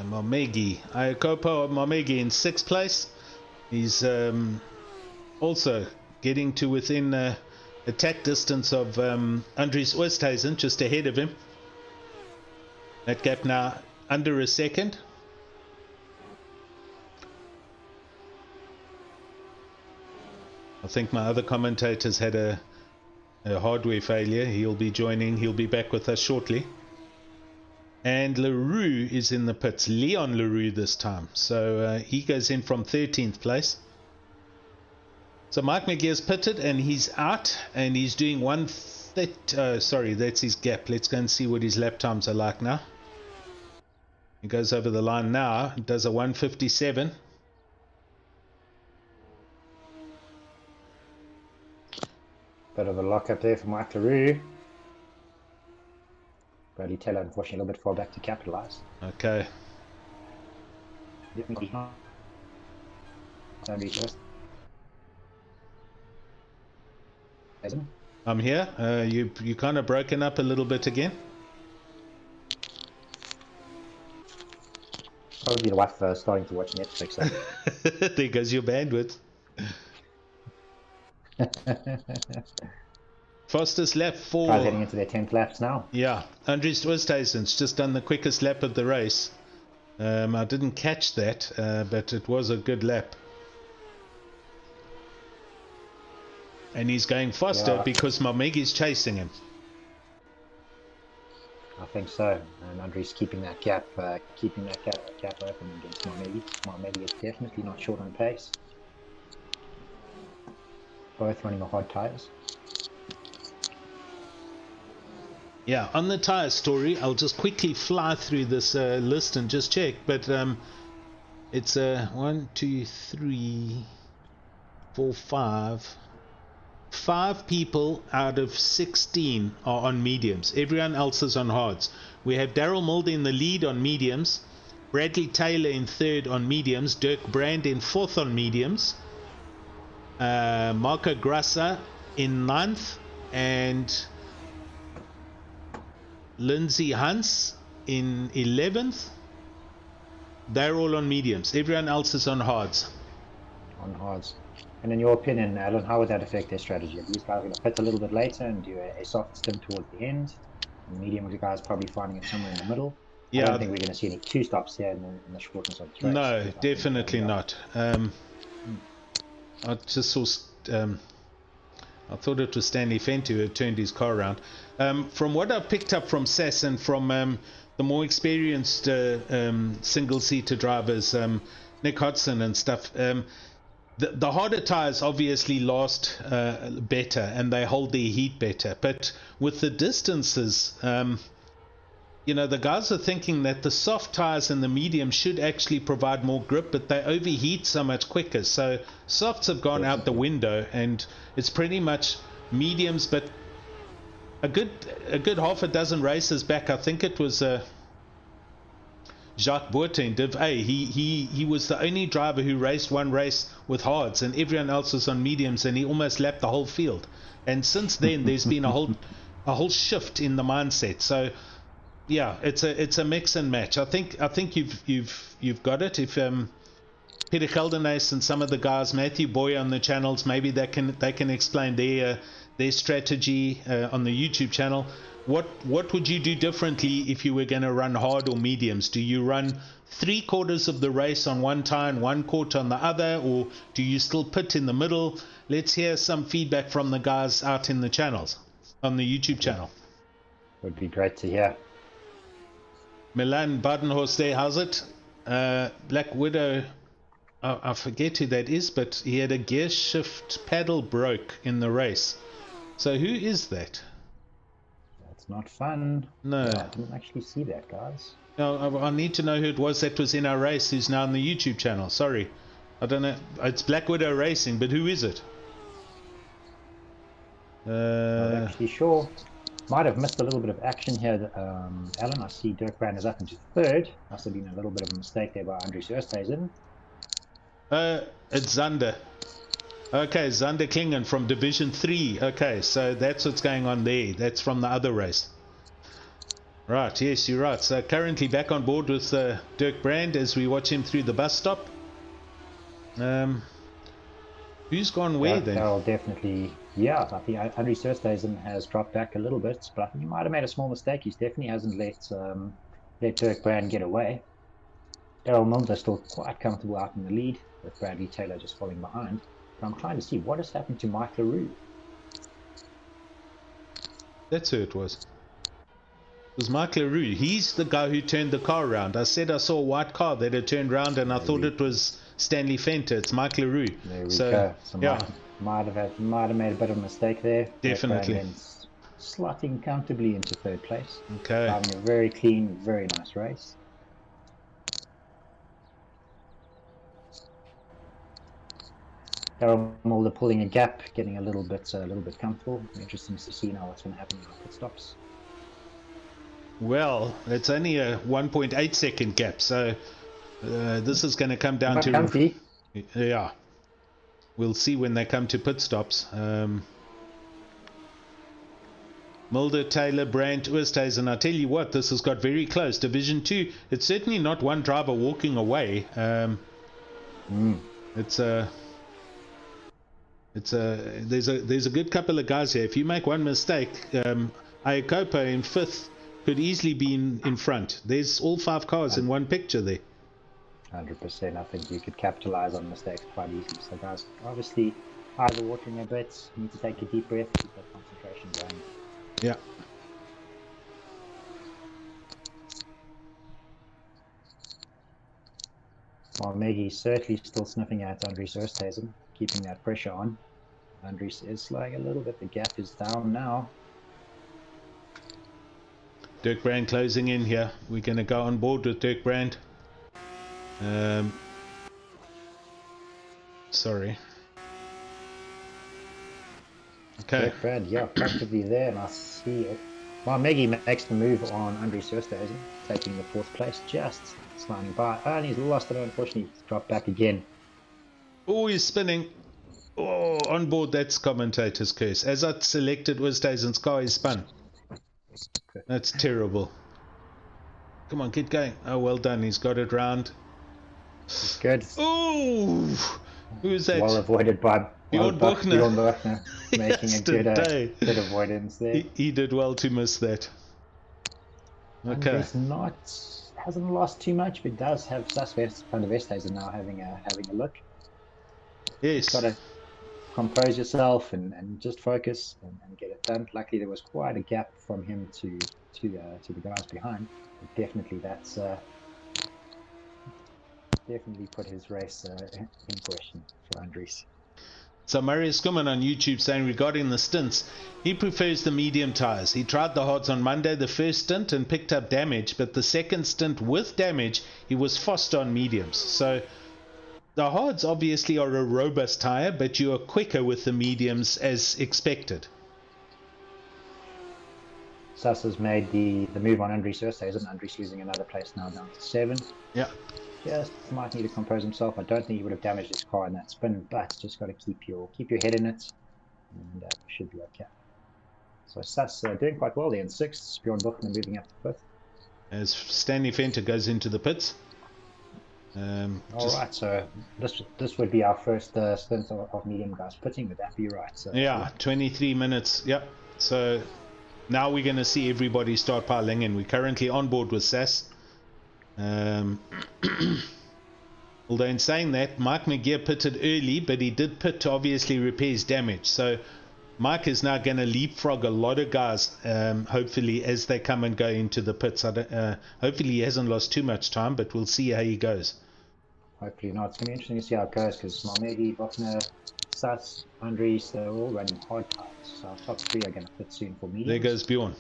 [SPEAKER 1] Momegi, Iokopo Momegi in 6th place. He's also getting to within attack distance of Andries Oosthuizen, just ahead of him. That gap now under a second. I think my other commentator's had a hardware failure. He'll be joining. He'll be back with us shortly. And LaRue is in the pits. Leon LaRue this time. So he goes in from 13th place. So Mike McGear's pitted and he's out. And he's doing 1:30. Sorry, that's his gap. Let's go and see what his lap times are like now. He goes over the line now. Does a 1:57.
[SPEAKER 2] Bit of a lock up there for Mike LaRue. Bradley Taylor, unfortunately, a little bit far back to capitalise.
[SPEAKER 1] Okay. I'm here. You kind of broken up a little bit again.
[SPEAKER 2] Probably the wife starting to watch Netflix.
[SPEAKER 1] There goes your bandwidth. Fastest lap for...
[SPEAKER 2] Guys heading into their 10th laps now.
[SPEAKER 1] Yeah, Andries Oosthuizen's just done the quickest lap of the race. I didn't catch that, but it was a good lap. And he's going faster because Mamegi's chasing him.
[SPEAKER 2] I think so. And Andries keeping that gap open against Mamegi. Mamegi is definitely not short on pace. Both running the hard tyres.
[SPEAKER 1] Yeah, on the tyre story, I'll just quickly fly through this list and just check. But it's 1, 2, 3, 4, 5. 5 people out of 16 are on mediums. Everyone else is on hards. We have Daryl Mulder in the lead on mediums. Bradley Taylor in 3rd on mediums. Dirk Brand in 4th on mediums. Marco Grassa in 9th. And Lindsay Hans in 11th. They're all on mediums. Everyone else is on hards.
[SPEAKER 2] On hards. And in your opinion, Alan, how would that affect their strategy? Are these guys going to pit a little bit later and do a soft stint towards the end? And the medium guys probably finding it somewhere in the middle? Yeah. I don't think we're going to see any 2 stops here in the shortness of the race.
[SPEAKER 1] No, definitely not. I just saw... I thought it was Stanley Fenty who had turned his car around. From what I've picked up from Sass and from the more experienced single-seater drivers, Nick Hodgson and stuff, the harder tyres obviously last better and they hold their heat better. But with the distances, you know, the guys are thinking that the soft tyres and the medium should actually provide more grip, but they overheat so much quicker. So softs have gone out the window, and it's pretty much mediums. But a good half a dozen races back, I think it was Jacques Bourtin, Div A. He was the only driver who raced one race with hards, and everyone else was on mediums, and he almost lapped the whole field. And since then, there's been a whole shift in the mindset. So. Yeah, it's a mix and match. I think you've got it. If Peter Geldenhuys and some of the guys, Matthew Boy on the channels, maybe they can explain their strategy on the YouTube channel. What would you do differently if you were going to run hard or mediums? Do you run 3/4 of the race on one tire and 1/4 on the other, or do you still pit in the middle? Let's hear some feedback from the guys out in the channels on the YouTube channel.
[SPEAKER 2] Would be great to hear.
[SPEAKER 1] Milan Badenhorst there, how's it? Black Widow I forget who that is, but he had a gear shift paddle broke in the race. So who is that?
[SPEAKER 2] That's not fun.
[SPEAKER 1] No.
[SPEAKER 2] Yeah, I didn't actually see that, guys.
[SPEAKER 1] No, I need to know who it was that was in our race who's now on the YouTube channel. Sorry. I don't know. It's Black Widow Racing, but who is it?
[SPEAKER 2] Not actually sure. Might have missed a little bit of action here, Alan. I see Dirk Brand is up into third. Must have been a little bit of a mistake there by Andries Oosthuizen.
[SPEAKER 1] It's Zander. Okay, Zander Klingen from Division 3. Okay, so that's what's going on there. That's from the other race. Right, yes, you're right. So currently back on board with Dirk Brand as we watch him through the bus stop. Who's gone where then?
[SPEAKER 2] Carol definitely, yeah, I think Andries Oosthuizen has dropped back a little bit, but I think he might have made a small mistake. He definitely hasn't let Dirk Brand get away. Daryl Milner still quite comfortable out in the lead, with Bradley Taylor just falling behind. But I'm trying to see what has happened to Mike LaRue.
[SPEAKER 1] That's who it was. It was Mike LaRue. He's the guy who turned the car around. I said I saw a white car that had turned around and I thought it was Stanley Fenter. It's Mike LaRue.
[SPEAKER 2] There we go. So
[SPEAKER 1] yeah.
[SPEAKER 2] Might have made a bit of a mistake there.
[SPEAKER 1] Definitely.
[SPEAKER 2] Slotting comfortably into third place.
[SPEAKER 1] Okay.
[SPEAKER 2] Having a very clean, very nice race. Daryl Mulder pulling a gap, getting a little bit comfortable. Interesting to see now what's going to happen in our pit stops.
[SPEAKER 1] Well, it's only a 1.8 second gap, so this is going to come down to
[SPEAKER 2] comfy.
[SPEAKER 1] Yeah, we'll see when they come to pit stops. Mulder, Taylor, Brandt, Oosthuizen. I tell you what, this has got very close. Division 2. It's certainly not one driver walking away. There's a good couple of guys here. If you make one mistake, Iakopo in 5th could easily be in front. There's all 5 cars in one picture there.
[SPEAKER 2] 100%. I think you could capitalize on mistakes quite easily. So guys, obviously eyes are watering a bit. You need to take a deep breath, keep that concentration going.
[SPEAKER 1] Yeah.
[SPEAKER 2] Well, Maggie's certainly still sniffing at Andries Oosthuizen, keeping that pressure on. Andries is slowing a little bit. The gap is down now.
[SPEAKER 1] Dirk Brand closing in here. We're going to go on board with Dirk Brand. Sorry. Okay.
[SPEAKER 2] Dirk Brand, yeah, practically there, and I see it. Well, Maggie makes the move on Andries Oosthuizen, taking the 4th place, just sliding by. And he's lost it, unfortunately. He's dropped back again.
[SPEAKER 1] Oh, he's spinning. Oh, on board, that's Commentator's curse. As I selected Oosthuizen's car, he spun. That's terrible. Come on, get going. Oh, well done. He's got it round.
[SPEAKER 2] Good.
[SPEAKER 1] Oh, who's that?
[SPEAKER 2] Well avoided by
[SPEAKER 1] Bjorn Buchner.
[SPEAKER 2] Making a good avoidance there.
[SPEAKER 1] He did well to miss that. Okay.
[SPEAKER 2] Hasn't lost too much, but does have suspects. Van der Westhuizen now having a look.
[SPEAKER 1] Yes.
[SPEAKER 2] Got to compose yourself and just focus and get it done. Luckily, there was quite a gap from him to the guys behind. But definitely, that's definitely put his race in question for Andries.
[SPEAKER 1] So Marius Kumman on YouTube saying regarding the stints, he prefers the medium tyres. He tried the hards on Monday, the first stint, and picked up damage, but the second stint with damage, he was fast on mediums. So the hards obviously are a robust tyre, but you are quicker with the mediums as expected.
[SPEAKER 2] Sass has made the move on Andries Oosthuizen. Andries losing another place now down to 7.
[SPEAKER 1] Yeah.
[SPEAKER 2] Just might need to compose himself. I don't think he would have damaged his car in that spin, but just got to keep your head in it, and should be okay. So Sass doing quite well there in 6th. Bjorn Buchner moving up to 5th.
[SPEAKER 1] As Stanley Fenter goes into the pits.
[SPEAKER 2] Alright, so this would be our first stint of medium guys pitting. Would that be right? So,
[SPEAKER 1] yeah, 23 minutes. Yep. So now we're going to see everybody start piling in. We're currently on board with Sass. Although in saying that, Mike McGeer pitted early, but he did pit to obviously repair his damage. So Mike is now going to leapfrog a lot of guys, hopefully, as they come and go into the pits. Hopefully he hasn't lost too much time, but we'll see how he goes.
[SPEAKER 2] Hopefully not. It's going to be interesting to see how it goes because Malmedy, Buckner, Sas, Andries, they're all running hard tires. So our top three are going to fit soon for mediums.
[SPEAKER 1] There goes Bjorn.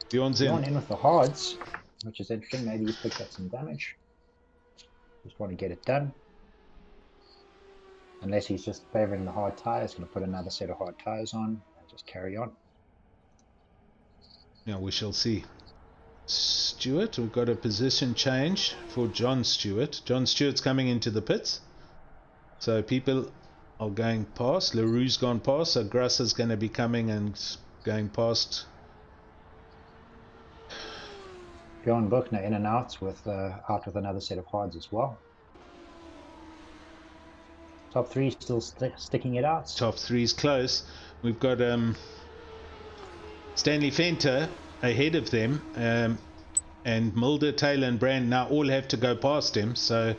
[SPEAKER 1] Bjorn's
[SPEAKER 2] Bjorn in with the hards, which is interesting. Maybe he's picked up some damage. Just want to get it done. Unless he's just favouring the hard tires, going to put another set of hard tires on and just carry on.
[SPEAKER 1] Yeah, we shall see. Stewart, we've got a position change for John Stewart. John Stewart's coming into the pits. So people are going past. LaRue's gone past. So Grasser's going to be coming and going past.
[SPEAKER 2] Bjorn Buckner in and out with another set of hards as well. Top three still sticking it out.
[SPEAKER 1] Top three's close. We've got Stanley Fenter ahead of them, and Mulder, Taylor and Brand now all have to go past him. So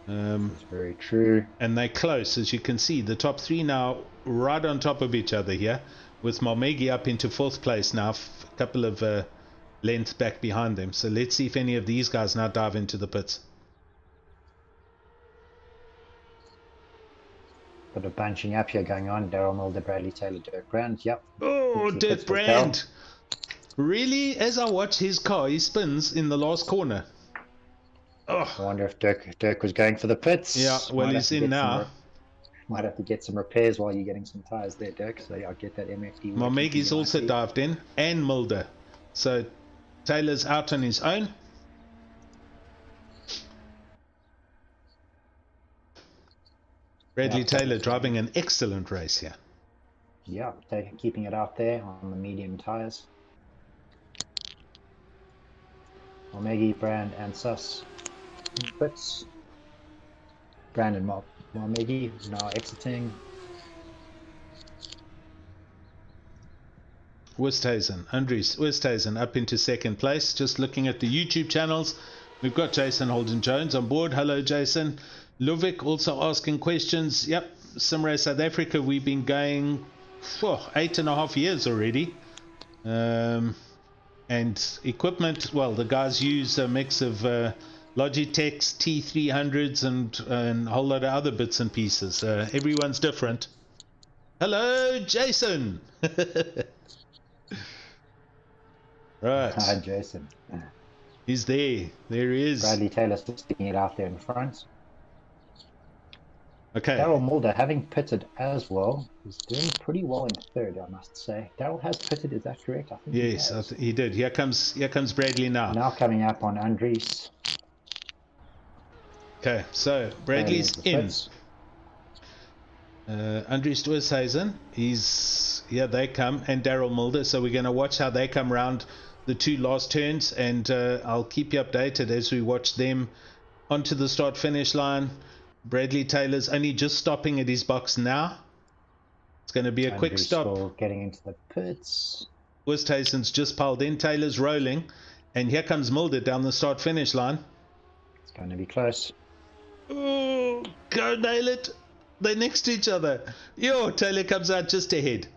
[SPEAKER 2] that's very true.
[SPEAKER 1] And they're close, as you can see. The top three now right on top of each other here, with Malmedy up into fourth place now, a couple of lengths back behind them. So let's see if any of these guys now dive into the pits.
[SPEAKER 2] Bit of bunching up here going on. Daryl Mulder, Bradley Taylor, Dirk Brand. Yep.
[SPEAKER 1] Oh, Dirk Brand. Really? As I watch his car, he spins in the last corner. Oh.
[SPEAKER 2] I wonder if Dirk was going for the pits.
[SPEAKER 1] Yeah, well, he's in now.
[SPEAKER 2] Might have to get some repairs while you're getting some tyres there, Dirk. So yeah, I'll get that MFD.
[SPEAKER 1] Malmedy's also dived in, and Mulder. So Taylor's out on his own. Bradley Taylor driving an excellent race here.
[SPEAKER 2] Yeah, keeping it out there on the medium tyres. Malmedy, Brand and Sus. Pits. Brand and Malmedy now exiting.
[SPEAKER 1] Westhuizen up into second place. Just looking at the YouTube channels, we've got Jason Holden-Jones on board. Hello, Jason. Luvik also asking questions. Yep, SimRace South Africa, we've been going for 8.5 years already. And equipment, well, the guys use a mix of Logitech's T300s and a whole lot of other bits and pieces. Everyone's different. Hello, Jason. Right.
[SPEAKER 2] Hi, Jason.
[SPEAKER 1] He's there. There he is.
[SPEAKER 2] Bradley Taylor still sticking it out there in front.
[SPEAKER 1] Okay.
[SPEAKER 2] Daryl Mulder, having pitted as well, is doing pretty well in third, I must say. Daryl has pitted, is that correct? I think
[SPEAKER 1] yes, he did. Here comes Bradley now.
[SPEAKER 2] Now coming up on Andries.
[SPEAKER 1] Okay, so Bradley's in. Andries Westhuizen, here they come, and Daryl Mulder. So we're going to watch how they come round the two last turns, and I'll keep you updated as we watch them onto the start-finish line. Bradley Taylor's only just stopping at his box now. It's going to be a quick stop.
[SPEAKER 2] Still getting into the pits.
[SPEAKER 1] Westhuizen's just piled in. Taylor's rolling. And here comes Mulder down the start-finish line.
[SPEAKER 2] It's going to be close.
[SPEAKER 1] Oh, go nail it. They're next to each other. Yo, Taylor comes out just ahead.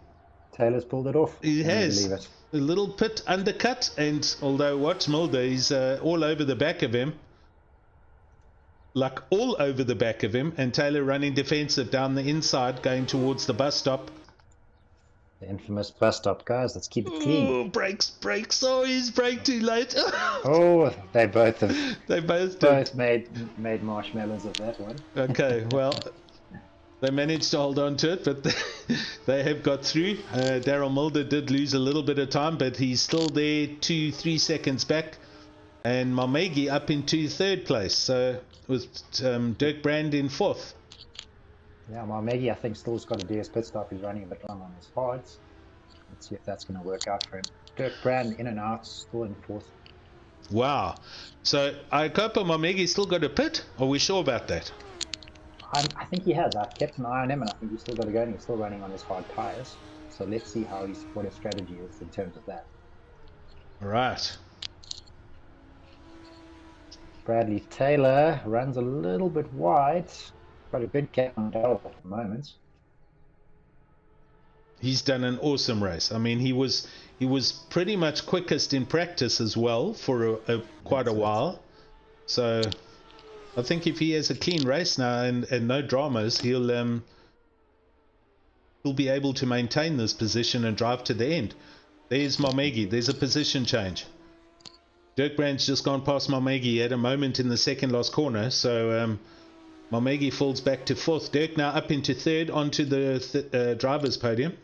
[SPEAKER 2] Taylor's pulled it off.
[SPEAKER 1] He has. A little pit undercut. And although watch Mulder, he's all over the back of him. Like all over the back of him, and Taylor running defensive down the inside, going towards the bus stop.
[SPEAKER 2] The infamous bus stop, guys. Let's keep it clean.
[SPEAKER 1] Oh, brakes. Oh, he's braked too late.
[SPEAKER 2] Oh, they both have.
[SPEAKER 1] They both
[SPEAKER 2] made marshmallows of that one.
[SPEAKER 1] Okay, well, they managed to hold on to it, but they have got through. Daryl Mulder did lose a little bit of time, but he's still there 2-3 seconds back. And Malmedy up into third place. So with Dirk Brand in fourth.
[SPEAKER 2] Yeah, Malmedy I think still's got a DS pit stop. He's running a bit long on his hards. Let's see if that's going to work out for him. Dirk Brand in and out, still in fourth.
[SPEAKER 1] Wow. So I hope Malmedy's still got a pit. Are we sure about that?
[SPEAKER 2] I think he has. I've kept an eye on him, and I think he's still got to go, and he's still running on his hard tyres. So let's see what his strategy is in terms of that.
[SPEAKER 1] All right.
[SPEAKER 2] Bradley Taylor runs a little bit wide. Got a good gap on Daryl at the moment.
[SPEAKER 1] He's done an awesome race. I mean, he was pretty much quickest in practice as well for quite a while. So I think if he has a clean race now and no dramas, he'll be able to maintain this position and drive to the end. There's Malmegi. There's a position change. Dirk Brand's just gone past Malmegi at a moment in the second last corner, so Malmegi falls back to fourth. Dirk now up into third onto the driver's podium.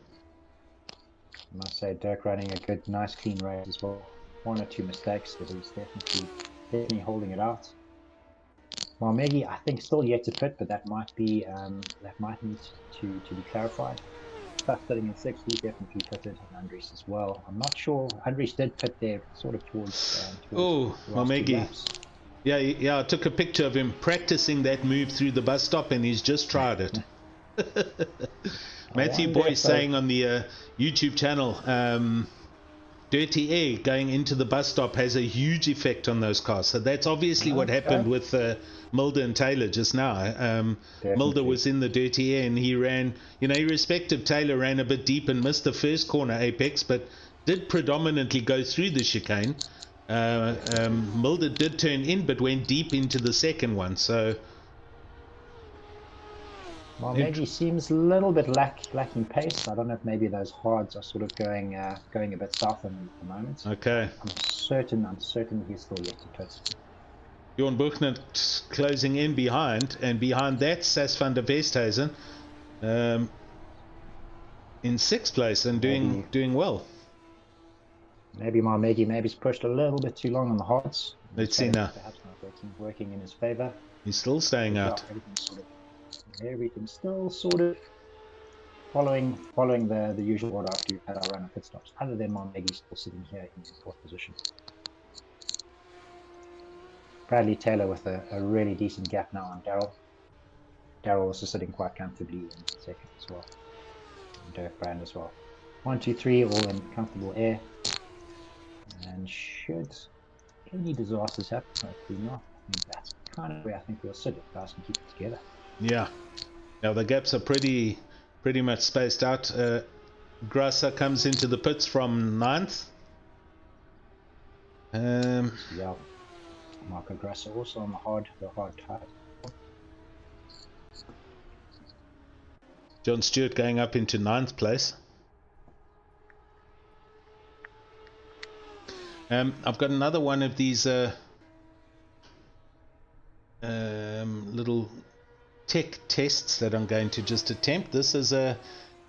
[SPEAKER 2] I must say, Dirk running a good, nice, clean race as well. 1 or 2 mistakes, but he's definitely holding it out. Malmegi, I think, still yet to pit, but that might be that might need to be clarified. Stuff sitting in 6th, he definitely pitted, and Andries as well. I'm not sure. Andries did pit there, sort of towards
[SPEAKER 1] oh, Malmegi. Yeah, I took a picture of him practicing that move through the bus stop, and he's just tried it. Matthew Boy saying on the YouTube channel, dirty air going into the bus stop has a huge effect on those cars. So that's obviously what happened with Mulder and Taylor just now. Mulder was in the dirty air and he ran, irrespective, Taylor ran a bit deep and missed the first corner apex, but did predominantly go through the chicane. Mulder did turn in but went deep into the second one. So
[SPEAKER 2] Malmegi seems a little bit lacking pace. I don't know if maybe those hards are sort of going a bit south at the moment.
[SPEAKER 1] Okay.
[SPEAKER 2] I'm certain he's still yet to pit.
[SPEAKER 1] Bjorn Buchner closing in behind, and behind that Sas van der Westhuizen in 6th place and doing well.
[SPEAKER 2] Maybe Malmegi pushed a little bit too long on the hards.
[SPEAKER 1] Let's see now.
[SPEAKER 2] Perhaps not working in his favour.
[SPEAKER 1] He's still staying out.
[SPEAKER 2] Everything's still sort of following the usual order after you've had our run of pit stops. Other than Malmegi still sitting here in 4th position. Bradley Taylor with a really decent gap now on Daryl. Daryl also sitting quite comfortably in 2nd as well. And Dirk Brand as well. 1, 2, 3 all in comfortable air. And should any disasters happen, hopefully not. I think that's kind of where I think we'll sit if guys can keep it together.
[SPEAKER 1] Yeah. Now the gaps are pretty much spaced out. Grasser comes into the pits from 9th.
[SPEAKER 2] Yeah. Marco Grasser also on the hard tire.
[SPEAKER 1] John Stewart going up into 9th place. I've got another one of these little tech tests that I'm going to just attempt. This is a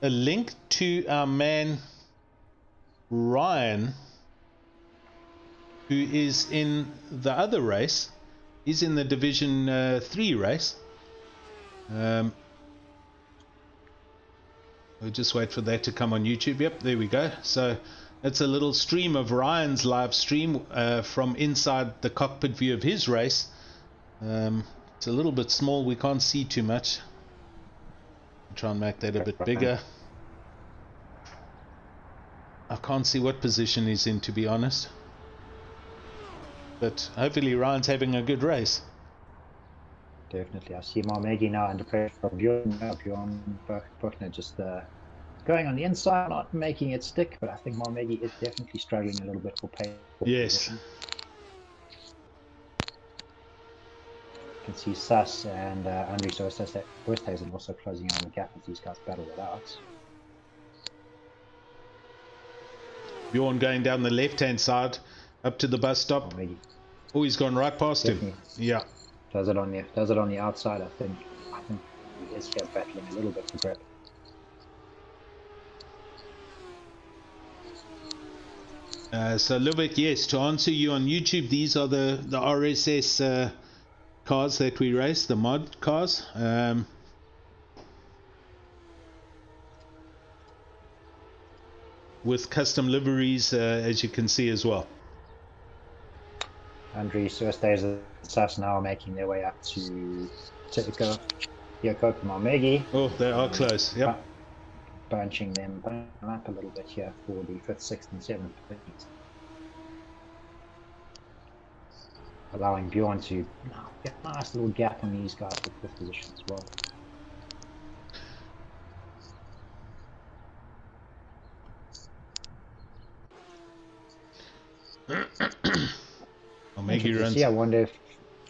[SPEAKER 1] link to our man Ryan, who is in the other race. He's in the Division 3 race. We'll just wait for that to come on YouTube. Yep, there we go. So it's a little stream of Ryan's live stream from inside the cockpit view of his race. It's a little bit small, we can't see too much. I'll try and make that a bit bigger. I can't see what position he's in, to be honest. But hopefully Ryan's having a good race.
[SPEAKER 2] Definitely. I see Malmegi now under pressure from Bjorn Buchner just going on the inside, not making it stick, but I think Malmegi is definitely struggling a little bit for pace.
[SPEAKER 1] Yes.
[SPEAKER 2] You can see Sas and Andries Westhuizen also closing out on the gap as these guys battle it out.
[SPEAKER 1] Bjorn going down the left-hand side up to the bus stop.
[SPEAKER 2] Malmegi.
[SPEAKER 1] Oh, he's gone right past him. Yeah.
[SPEAKER 2] Does it on the outside, I think he is here battling a little bit for grip.
[SPEAKER 1] So Luvic, yes, to answer you on YouTube, these are the RSS cars that we race, the mod cars. With custom liveries, as you can see as well.
[SPEAKER 2] Andries Westhuizen and Sas now making their way up to Jakob Malmegi.
[SPEAKER 1] Oh, they are close, yep.
[SPEAKER 2] Bunching them up a little bit here for the 5th, 6th and 7th positions. Allowing Bjorn to get a nice little gap on these guys for 5th position as well.
[SPEAKER 1] Malmegi runs.
[SPEAKER 2] I wonder if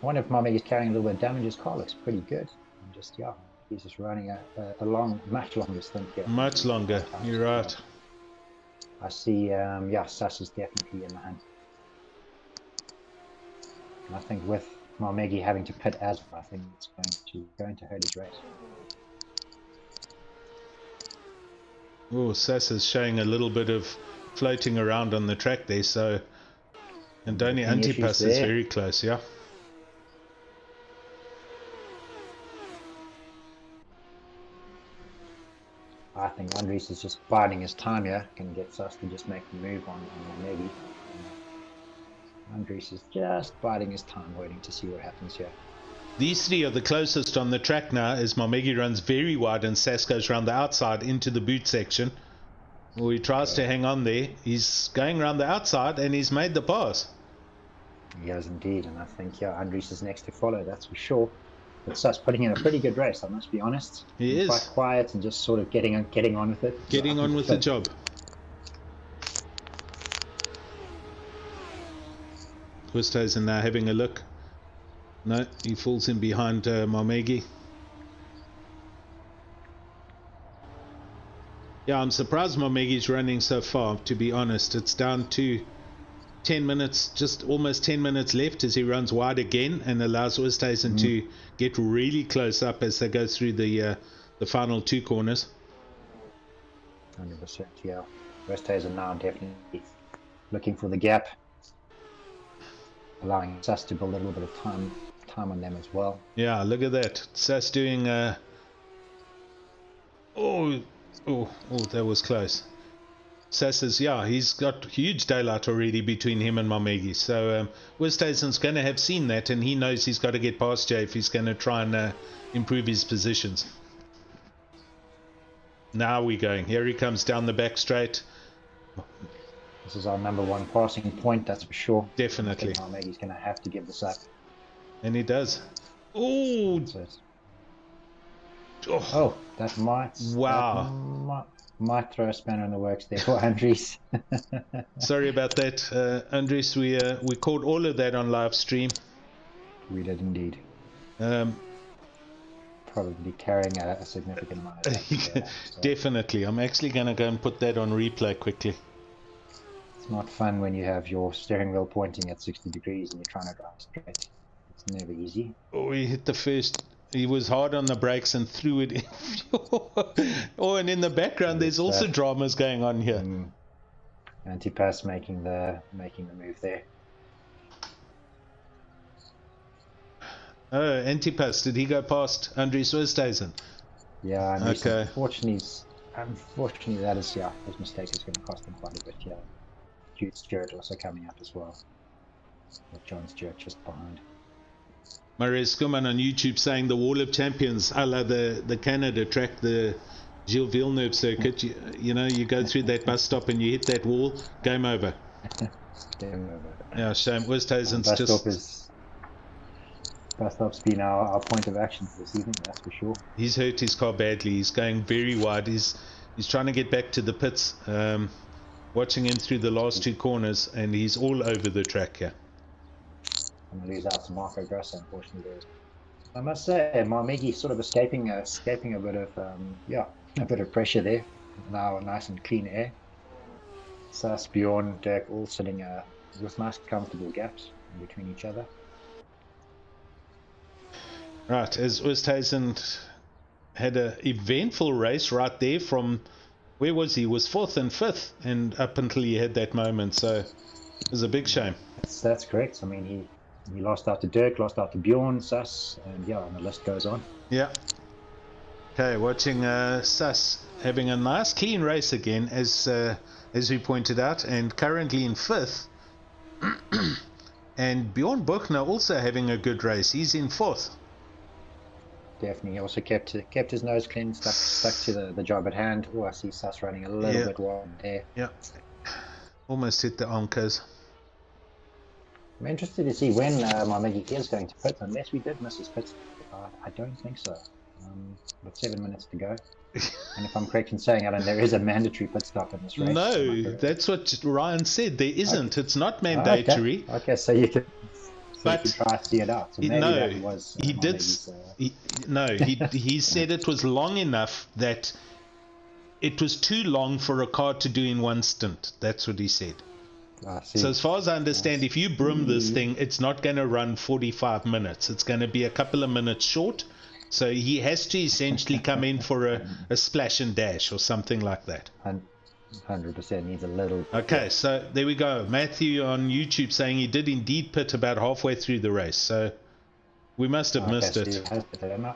[SPEAKER 2] wonder if Marmegi's carrying a little bit of damage. His car looks pretty good. And just, yeah, he's just running a much longer stint here.
[SPEAKER 1] Much longer, you're right.
[SPEAKER 2] I see, yeah, Sass is definitely in the hunt. And I think with Marmegi having to pit as well, I think it's going to hurt his race.
[SPEAKER 1] Oh, Sass is showing a little bit of floating around on the track there, so Andoni Antipas is very close, yeah.
[SPEAKER 2] I think Andries is just biding his time here, can get Sass to just make the move on Marmegi. Andries is just biding his time, waiting to see what happens here.
[SPEAKER 1] These three are the closest on the track now, as Marmegi runs very wide and Sass goes around the outside into the boot section. Well, he tries to hang on there. He's going around the outside and he's made the pass.
[SPEAKER 2] He has indeed, and I think, yeah, Andries is next to follow, that's for sure. But Sass putting in a pretty good race, I must be honest.
[SPEAKER 1] He is.
[SPEAKER 2] Quite quiet and just sort of getting on with it.
[SPEAKER 1] Getting on with the job. Westhuizen now having a look. No, he falls in behind Marmegi. Yeah, I'm surprised Marmegi's running so far, to be honest. It's down to 10 minutes, just almost 10 minutes left as he runs wide again and allows Westhuizen to get really close up as they go through the final two corners.
[SPEAKER 2] 100%, yeah. Westhuizen now definitely looking for the gap, allowing Sass to build a little bit of time on them as well.
[SPEAKER 1] Yeah, look at that. Sass doing oh, that was close. Sass is, yeah, he's got huge daylight already between him and Marmegi. So Westhuizen's going to have seen that, and he knows he's got to get past Jay if he's going to try and improve his positions. Now we're going. Here he comes down the back straight.
[SPEAKER 2] This is our number one passing point, that's for sure.
[SPEAKER 1] Definitely.
[SPEAKER 2] Marmegi's going to have to give this up.
[SPEAKER 1] And he does. Oh,
[SPEAKER 2] oh, that might.
[SPEAKER 1] Wow.
[SPEAKER 2] That might throw a spanner in the works there for Andries.
[SPEAKER 1] Sorry about that, Andries. We caught all of that on live stream. We
[SPEAKER 2] did indeed. Probably carrying a significant amount of that, so.
[SPEAKER 1] Definitely. I'm actually going to go and put that on replay quickly.
[SPEAKER 2] It's not fun when you have your steering wheel pointing at 60 degrees and you're trying to drive straight. It's never easy.
[SPEAKER 1] Oh, he hit the first. He was hard on the brakes and threw it in. Oh, and in the background, there's also dramas going on here.
[SPEAKER 2] Antipas making the move there.
[SPEAKER 1] Oh, Antipas, did he go past Andries Westhuizen?
[SPEAKER 2] Yeah, and
[SPEAKER 1] okay.
[SPEAKER 2] Unfortunately, that is, yeah, his mistake is going to cost him quite a bit. Yeah, Jude Stewart also coming up as well. With John Stewart just behind.
[SPEAKER 1] Marius Skuman on YouTube saying the Wall of Champions, a la the Canada track, the Gilles Villeneuve circuit. You know, you go through that bus stop and you hit that wall, game over.
[SPEAKER 2] Game over.
[SPEAKER 1] Yeah, shame. Westhuizen's just...
[SPEAKER 2] Bus stop's been our point of action for this evening, that's for sure.
[SPEAKER 1] He's hurt his car badly. He's going very wide. He's trying to get back to the pits. Watching him through the last two corners, and he's all over the track here.
[SPEAKER 2] I'm going to lose out to Marco Grosso, unfortunately. I must say, Marmegi sort of escaping a bit of a bit of pressure there. Now nice and clean air. Sass, Bjorn, Dirk all sitting with nice comfortable gaps in between each other.
[SPEAKER 1] Right, as Westhuizen had an eventful race right there from, where was he? He was 4th and 5th, and up until he had that moment, so it was a big shame.
[SPEAKER 2] That's correct. I mean, he lost out to Dirk, lost out to Bjorn, Sass, and yeah, and the list goes on.
[SPEAKER 1] Yeah. Okay, watching Sass having a nice clean race again, as we pointed out, and currently in 5th. And Bjorn Buchner also having a good race. He's in 4th.
[SPEAKER 2] Definitely. He also kept his nose clean, stuck to the job at hand. Oh, I see Sass running a little bit wide there.
[SPEAKER 1] Yeah. Almost hit the Ankers.
[SPEAKER 2] I'm interested to see when Marmegi is going to pit, unless we did miss his pit. I don't think so. With 7 minutes to go. And if I'm correct in saying, Alan, there is a mandatory pit stop in this race.
[SPEAKER 1] No, that's what Ryan said. There isn't. Okay. It's not mandatory.
[SPEAKER 2] Okay, so you so he could try to see it out. So maybe
[SPEAKER 1] no,
[SPEAKER 2] that was
[SPEAKER 1] he did. He said it was long enough that it was too long for a car to do in one stint. That's what he said. So as far as I understand, if you broom this thing, it's not going to run 45 minutes. It's going to be a couple of minutes short. So he has to essentially come in for a splash and dash or something like that.
[SPEAKER 2] 100% needs a little.
[SPEAKER 1] Okay, so there we go. Matthew on YouTube saying he did indeed pit about halfway through the race. So we must have missed it.
[SPEAKER 2] Yeah,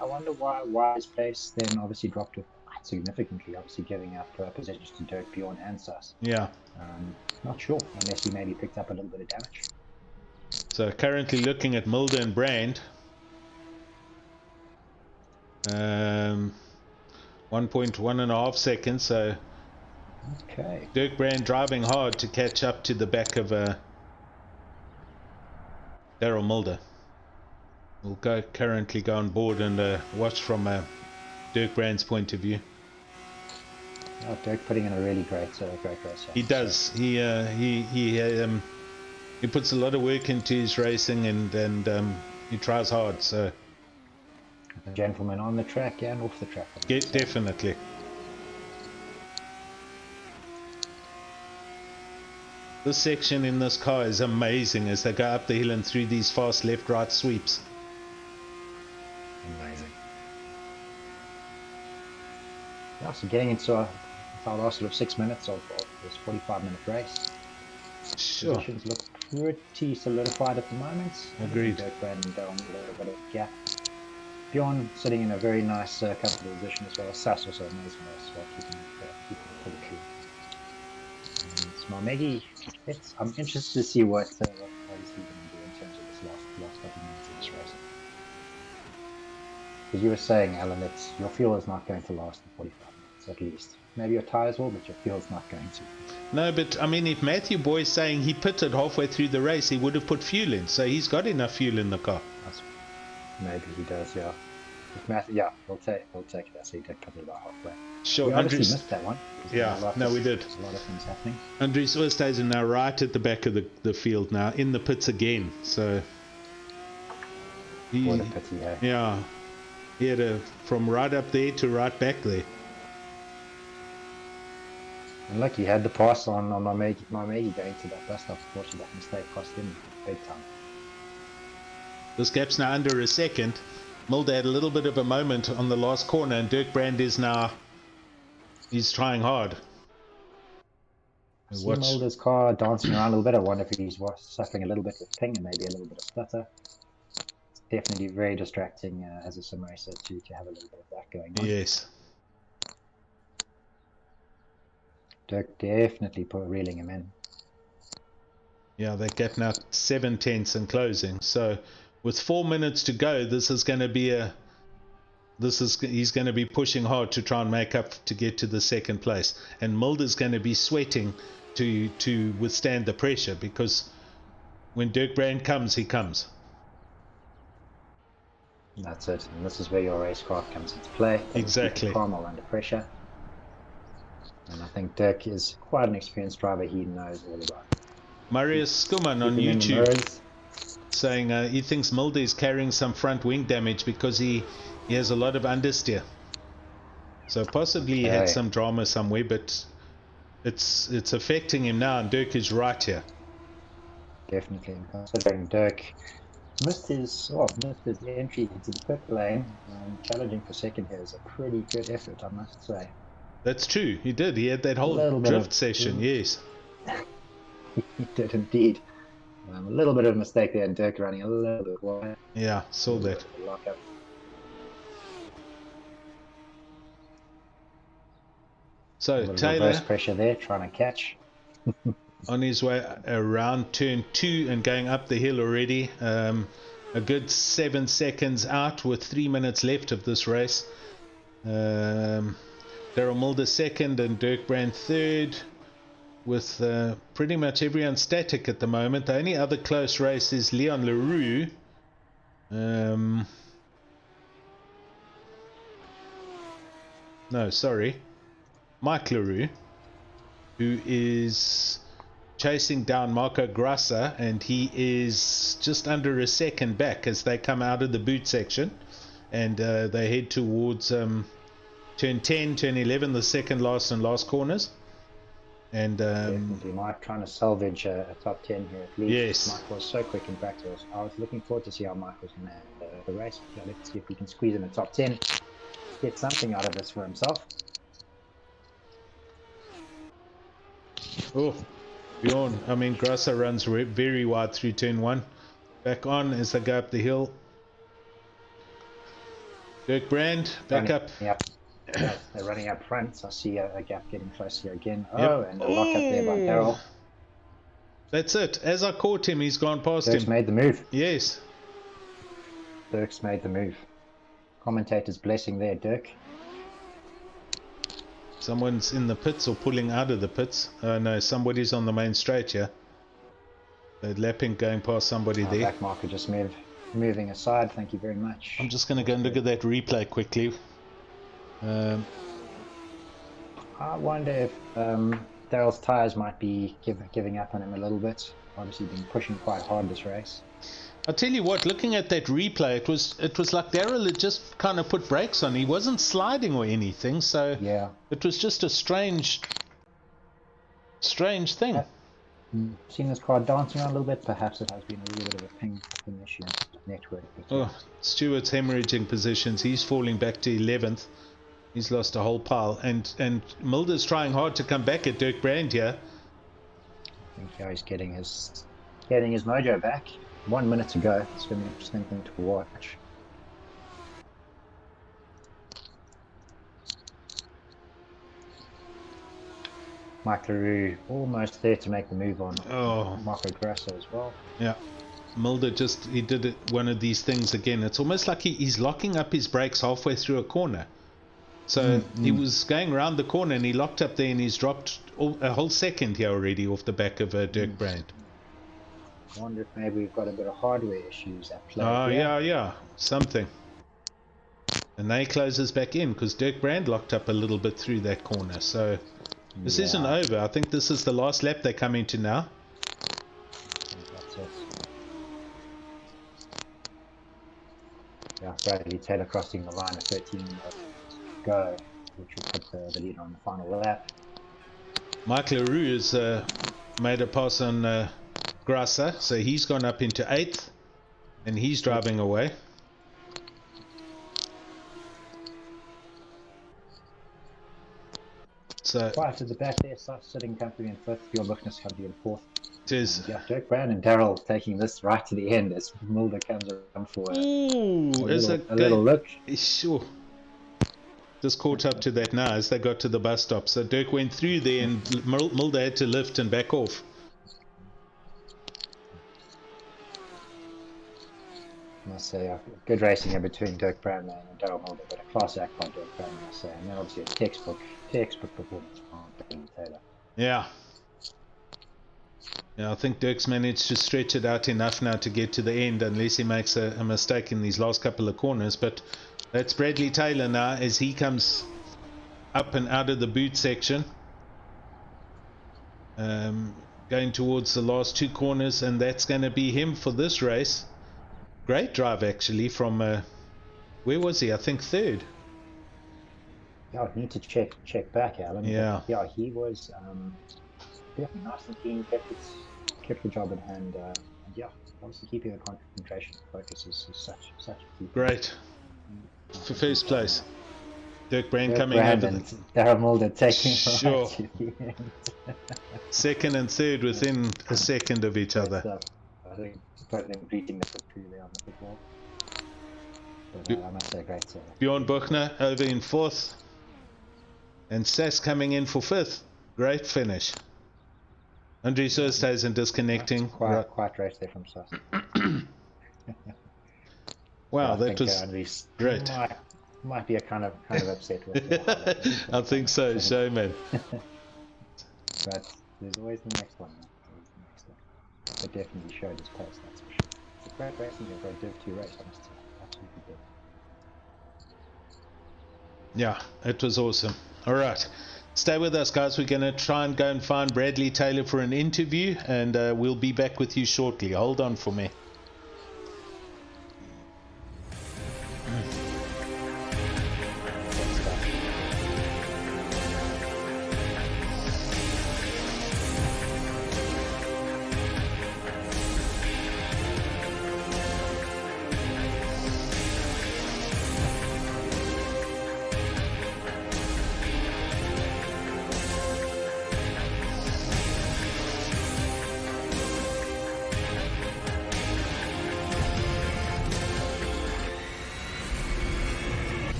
[SPEAKER 2] I wonder why his pace then obviously dropped off quite significantly, obviously giving up positions to Dirk, Bjorn and Sus.
[SPEAKER 1] Yeah.
[SPEAKER 2] Not sure, unless he maybe picked up a little bit of damage.
[SPEAKER 1] So currently looking at Mulder and Brand. 1.1.5 seconds, so
[SPEAKER 2] okay.
[SPEAKER 1] Dirk Brand driving hard to catch up to the back of Daryl Mulder. We'll currently go on board and watch from Dirk Brand's point of view.
[SPEAKER 2] Oh, Dirk putting in a really great race.
[SPEAKER 1] He does. So. He puts a lot of work into his racing and he tries hard. So.
[SPEAKER 2] A gentleman on the track and off the track.
[SPEAKER 1] Definitely. This section in this car is amazing as they go up the hill and through these fast left-right sweeps.
[SPEAKER 2] Amazing. Yeah, so getting into our last sort of 6 minutes of this 45-minute race.
[SPEAKER 1] Sure.
[SPEAKER 2] Positions look pretty solidified at the moment.
[SPEAKER 1] Agreed.
[SPEAKER 2] Dirk Brand down a little bit of gap. Bjorn sitting in a very nice comfortable position as well. Sass also amazing as well, keeping it pretty cool. Maggie, I'm interested to see what he's going to do in terms of this last couple of minutes of this race. Because you were saying, Alan, that your fuel is not going to last the 45 minutes at least. Maybe your tyres will, but your fuel's not going to.
[SPEAKER 1] No, but I mean, if Matthew Boy's saying he pitted halfway through the race, he would have put fuel in, so he's got enough fuel in the car.
[SPEAKER 2] Maybe he does, yeah. We'll take that. So he did put it about halfway.
[SPEAKER 1] Sure,
[SPEAKER 2] we obviously missed that one.
[SPEAKER 1] Yeah, no, we did.
[SPEAKER 2] There's a lot of things happening.
[SPEAKER 1] Andries Oosthuizen now right at the back of the field now, in the pits again. So
[SPEAKER 2] What a pity, hey?
[SPEAKER 1] Yeah, he had from right up there to right back there.
[SPEAKER 2] And look, he had the pass on Mamegi going to that bus stop. Unfortunately, that mistake cost him big time.
[SPEAKER 1] This gap's now under a second. Mulder had a little bit of a moment on the last corner, and Dirk Brand is now, he's trying hard.
[SPEAKER 2] See Mulder's car dancing around a little bit. I wonder if he's suffering a little bit with ping and maybe a little bit of stutter. It's definitely very distracting as a sim racer to have a little bit of that going on.
[SPEAKER 1] Yes.
[SPEAKER 2] Dirk definitely reeling him in.
[SPEAKER 1] Yeah, that gap now 7 tenths and closing. So with 4 minutes to go, he's going to be pushing hard to try and make up to get to the second place. And Mulder's going to be sweating to withstand the pressure, because when Dirk Brand comes, he comes.
[SPEAKER 2] That's it. And this is where your racecraft comes into play.
[SPEAKER 1] Exactly.
[SPEAKER 2] Calm while under pressure. And I think Dirk is quite an experienced driver. He knows all about it.
[SPEAKER 1] Marius Skuman on YouTube saying he thinks Mulder is carrying some front wing damage because he has a lot of understeer. So possibly he had some drama somewhere, but it's affecting him now, and Dirk is right here.
[SPEAKER 2] Definitely. Considering Dirk missed his entry into the pit lane, challenging for second here is a pretty good effort, I must say.
[SPEAKER 1] That's true, he did. He had that whole drift session, yes.
[SPEAKER 2] He did indeed. A little bit of a mistake there, and Dirk running a little bit wide.
[SPEAKER 1] Yeah, saw that.
[SPEAKER 2] Lockup.
[SPEAKER 1] So Taylor,
[SPEAKER 2] pressure there, trying to catch.
[SPEAKER 1] on his way around turn 2 and going up the hill already. A good 7 seconds out with 3 minutes left of this race. Daryl Mulder second and Dirk Brand third, with pretty much everyone static at the moment. The only other close race is Leon LaRue. No, sorry. Mike LaRue, who is chasing down Marco Grasser, and he is just under a second back as they come out of the boot section, and they head towards turn 10, turn 11, the second last and last corners. And
[SPEAKER 2] definitely Mike trying to salvage a top 10 here at least.
[SPEAKER 1] Yes.
[SPEAKER 2] Mike was so quick in practice. I was looking forward to see how Mike was going to have the race. Yeah, let's see if we can squeeze in a top 10, get something out of this for himself.
[SPEAKER 1] Oh, Bjorn, I mean, Grasser runs very wide through turn 1. Back on as they go up the hill. Dirk Brand, back up.
[SPEAKER 2] Yep. Yeah, they're running up front, so I see a gap getting close here again. Oh, and a lock up there by Daryl.
[SPEAKER 1] That's it. As I caught him, he's gone past
[SPEAKER 2] Dirk's
[SPEAKER 1] him.
[SPEAKER 2] made the move.
[SPEAKER 1] Yes.
[SPEAKER 2] Dirk's made the move. Commentator's blessing there, Dirk.
[SPEAKER 1] Someone's in the pits or pulling out of the pits. No, somebody's on the main straight here. They're lapping, going past somebody there.
[SPEAKER 2] Back marker just moving aside. Thank you very much.
[SPEAKER 1] I'm just going to go and look at that replay quickly.
[SPEAKER 2] I wonder if Daryl's tyres might be giving up on him a little bit. Obviously been pushing quite hard this race.
[SPEAKER 1] I'll tell you what, looking at that replay, it was like Daryl had just kind of put brakes on. He wasn't sliding or anything, so
[SPEAKER 2] yeah,
[SPEAKER 1] it was just a strange thing.
[SPEAKER 2] I've seen this car dancing around a little bit. Perhaps it has been a little bit of a ping issue network.
[SPEAKER 1] Oh, Stewart's hemorrhaging positions. He's falling back to 11th. He's lost a whole pile, and Mulder's trying hard to come back at Dirk Brand here.
[SPEAKER 2] I think yeah, he's getting his mojo back. 1 minute to go. It's going to be an interesting thing to watch. Mike LaRue almost there to make the move on Marco Grasser as well.
[SPEAKER 1] Yeah. Mulder he did it, one of these things again. It's almost like he's locking up his brakes halfway through a corner. So he was going around the corner and he locked up there and he's dropped a whole second here already off the back of Dirk Brand.
[SPEAKER 2] I wonder if maybe we've got a bit of hardware issues at play.
[SPEAKER 1] Oh, yeah, something. And they closes back in because Dirk Brand locked up a little bit through that corner. So this isn't over. I think this is the last lap they come into now.
[SPEAKER 2] That's it. Yeah, Bradley Taylor crossing the line at 13 go, which will put the leader on the final lap.
[SPEAKER 1] Mike LaRue has made a pass on Grasser, so he's gone up into 8th and he's driving away. So
[SPEAKER 2] quite at the back there, sitting comfortably in 5th, Bjorn Buckner's coming in 4th.
[SPEAKER 1] It is.
[SPEAKER 2] Yeah, Dirk Brand and Daryl taking this right to the end as Mulder comes around for a little look.
[SPEAKER 1] Sure. Just caught up to that now as they got to the bus stop. So Dirk went through there and Mulder had to lift and back off.
[SPEAKER 2] I must say, good racing here between Dirk Brand and Daryl Mulder, but a class act by Dirk Brand, I must say. And then obviously a textbook performance from Bradley Taylor.
[SPEAKER 1] Yeah. Yeah, I think Dirk's managed to stretch it out enough now to get to the end, unless he makes a mistake in these last couple of corners. But that's Bradley Taylor now as he comes up and out of the boot section. Going towards the last 2 corners, and that's going to be him for this race. Great drive actually from where was he? I think 3rd.
[SPEAKER 2] Yeah, I need to check back, Alan.
[SPEAKER 1] Yeah.
[SPEAKER 2] Yeah, he was definitely nice and clean, kept the job in hand. And yeah, obviously keeping the concentration focus is such a key.
[SPEAKER 1] Great. For first place. Dirk Brand coming
[SPEAKER 2] over.
[SPEAKER 1] And
[SPEAKER 2] Daryl Mulder taking
[SPEAKER 1] sure.
[SPEAKER 2] right to the end.
[SPEAKER 1] 2nd and 3rd within a second of each other.
[SPEAKER 2] I think both of them greeting the victory there on the football. But I must say, great.
[SPEAKER 1] Bjorn Buchner over in 4th. And Sass coming in for 5th. Great finish. Andre Surstays disconnecting.
[SPEAKER 2] Quite race there from Sass.
[SPEAKER 1] Wow, that was great.
[SPEAKER 2] Might be a kind of upset with it.
[SPEAKER 1] I think so, showman.
[SPEAKER 2] But there's always the next one. It definitely showed his pace, that's for sure. It's a great racing, a great Div 2 race, I must say. Absolutely good.
[SPEAKER 1] Yeah, it was awesome. Alright, Stay with us, guys. We're going to try and go and find Bradley Taylor for an interview, and we'll be back with you shortly. Hold on for me.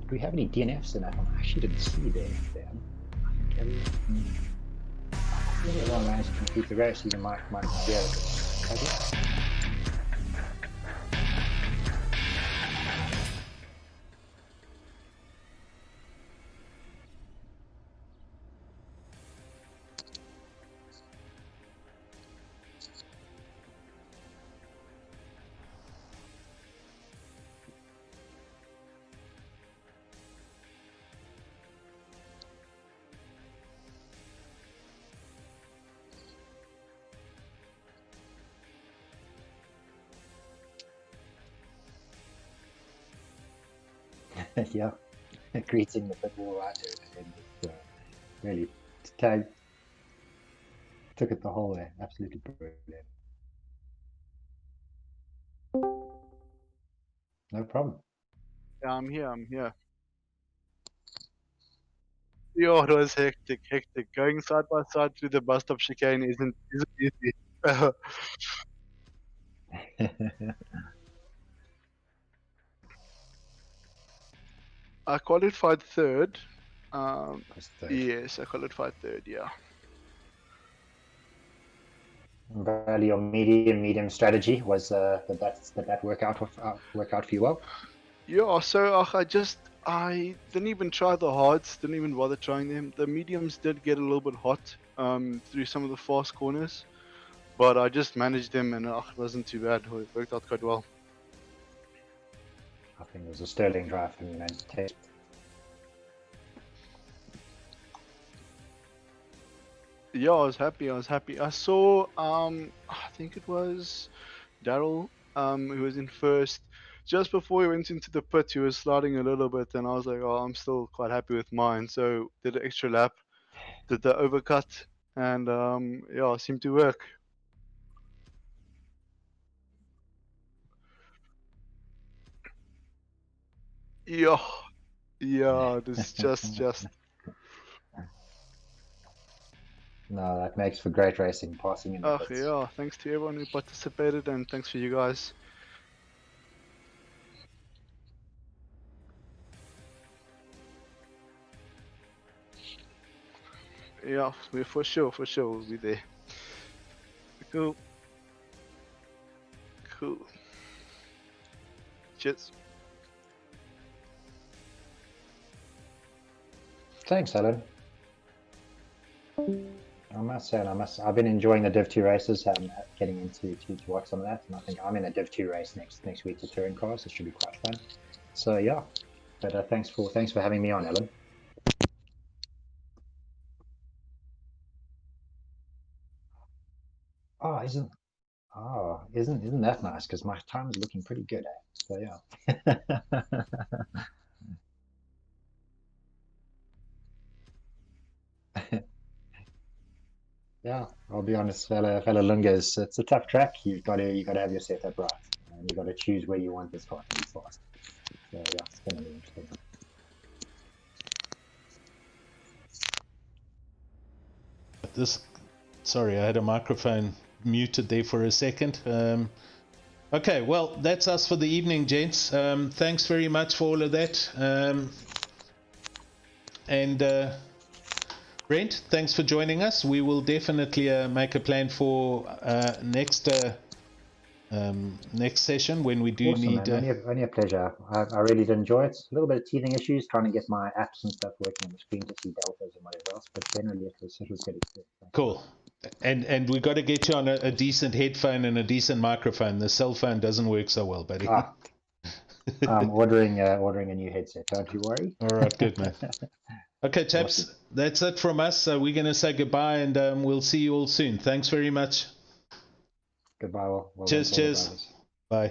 [SPEAKER 2] Do we have any DNFs in that one? I actually didn't see there. I think everyone managed to complete the race. Even Mike be able to. Yeah, greeting the football right there, and really took it the whole way. Absolutely brilliant. No problem.
[SPEAKER 3] Yeah, I'm here. Yeah, it was hectic. Going side by side through the bus stop chicane isn't easy. I qualified third. Yes, I qualified third. Yeah.
[SPEAKER 2] But your medium strategy was did that work out for you well?
[SPEAKER 3] Yeah. So I didn't even try the hards. Didn't even bother trying them. The mediums did get a little bit hot through some of the fast corners, but I just managed them and it wasn't too bad. It worked out quite well.
[SPEAKER 2] I think it was a sterling drive from you, man.
[SPEAKER 3] Yeah, I was happy. I saw I think it was Daryl who was in first. Just before he went into the pit, he was sliding a little bit, and I was like, oh, I'm still quite happy with mine. So did an extra lap, did the overcut, and yeah, it seemed to work. Yeah, this just.
[SPEAKER 2] No, that makes for great racing, passing in the pits.
[SPEAKER 3] Yeah, thanks to everyone who participated, and thanks for you guys. Yeah, we're for sure we'll be there. Cool. Cheers.
[SPEAKER 2] Thanks, Alan. I must say, I've been enjoying the Div 2 races, getting into to watch some of that, and I think I'm in a Div 2 race next week to touring cars. It should be quite fun. So yeah, but thanks for having me on, Alan. Isn't that nice? Because my time is looking pretty good, So yeah. Yeah, I'll be honest, fella Lungas, it's a tough track. You've got to have your setup right, and you've got to choose where you want this car to be fast. So yeah, it's going to be interesting.
[SPEAKER 1] Sorry, I had a microphone muted there for a second. Okay, well, that's us for the evening, gents. Thanks very much for all of that. And Brent, thanks for joining us. We will definitely make a plan for next session when we do
[SPEAKER 2] awesome,
[SPEAKER 1] need.
[SPEAKER 2] Only a pleasure. I really did enjoy it. A little bit of teething issues, trying to get my apps and stuff working on the screen to see deltas and whatever else, but generally it was good.
[SPEAKER 1] Cool. And we got to get you on a decent headphone and a decent microphone. The cell phone doesn't work so well, buddy.
[SPEAKER 2] I'm ordering a new headset. Don't you worry.
[SPEAKER 1] All right, good man. Okay, chaps,
[SPEAKER 2] Awesome.
[SPEAKER 1] that's it from us. So we're going to say goodbye, and we'll see you all soon. Thanks very much.
[SPEAKER 2] Goodbye. Well
[SPEAKER 1] Cheers.
[SPEAKER 2] done,
[SPEAKER 1] Bye.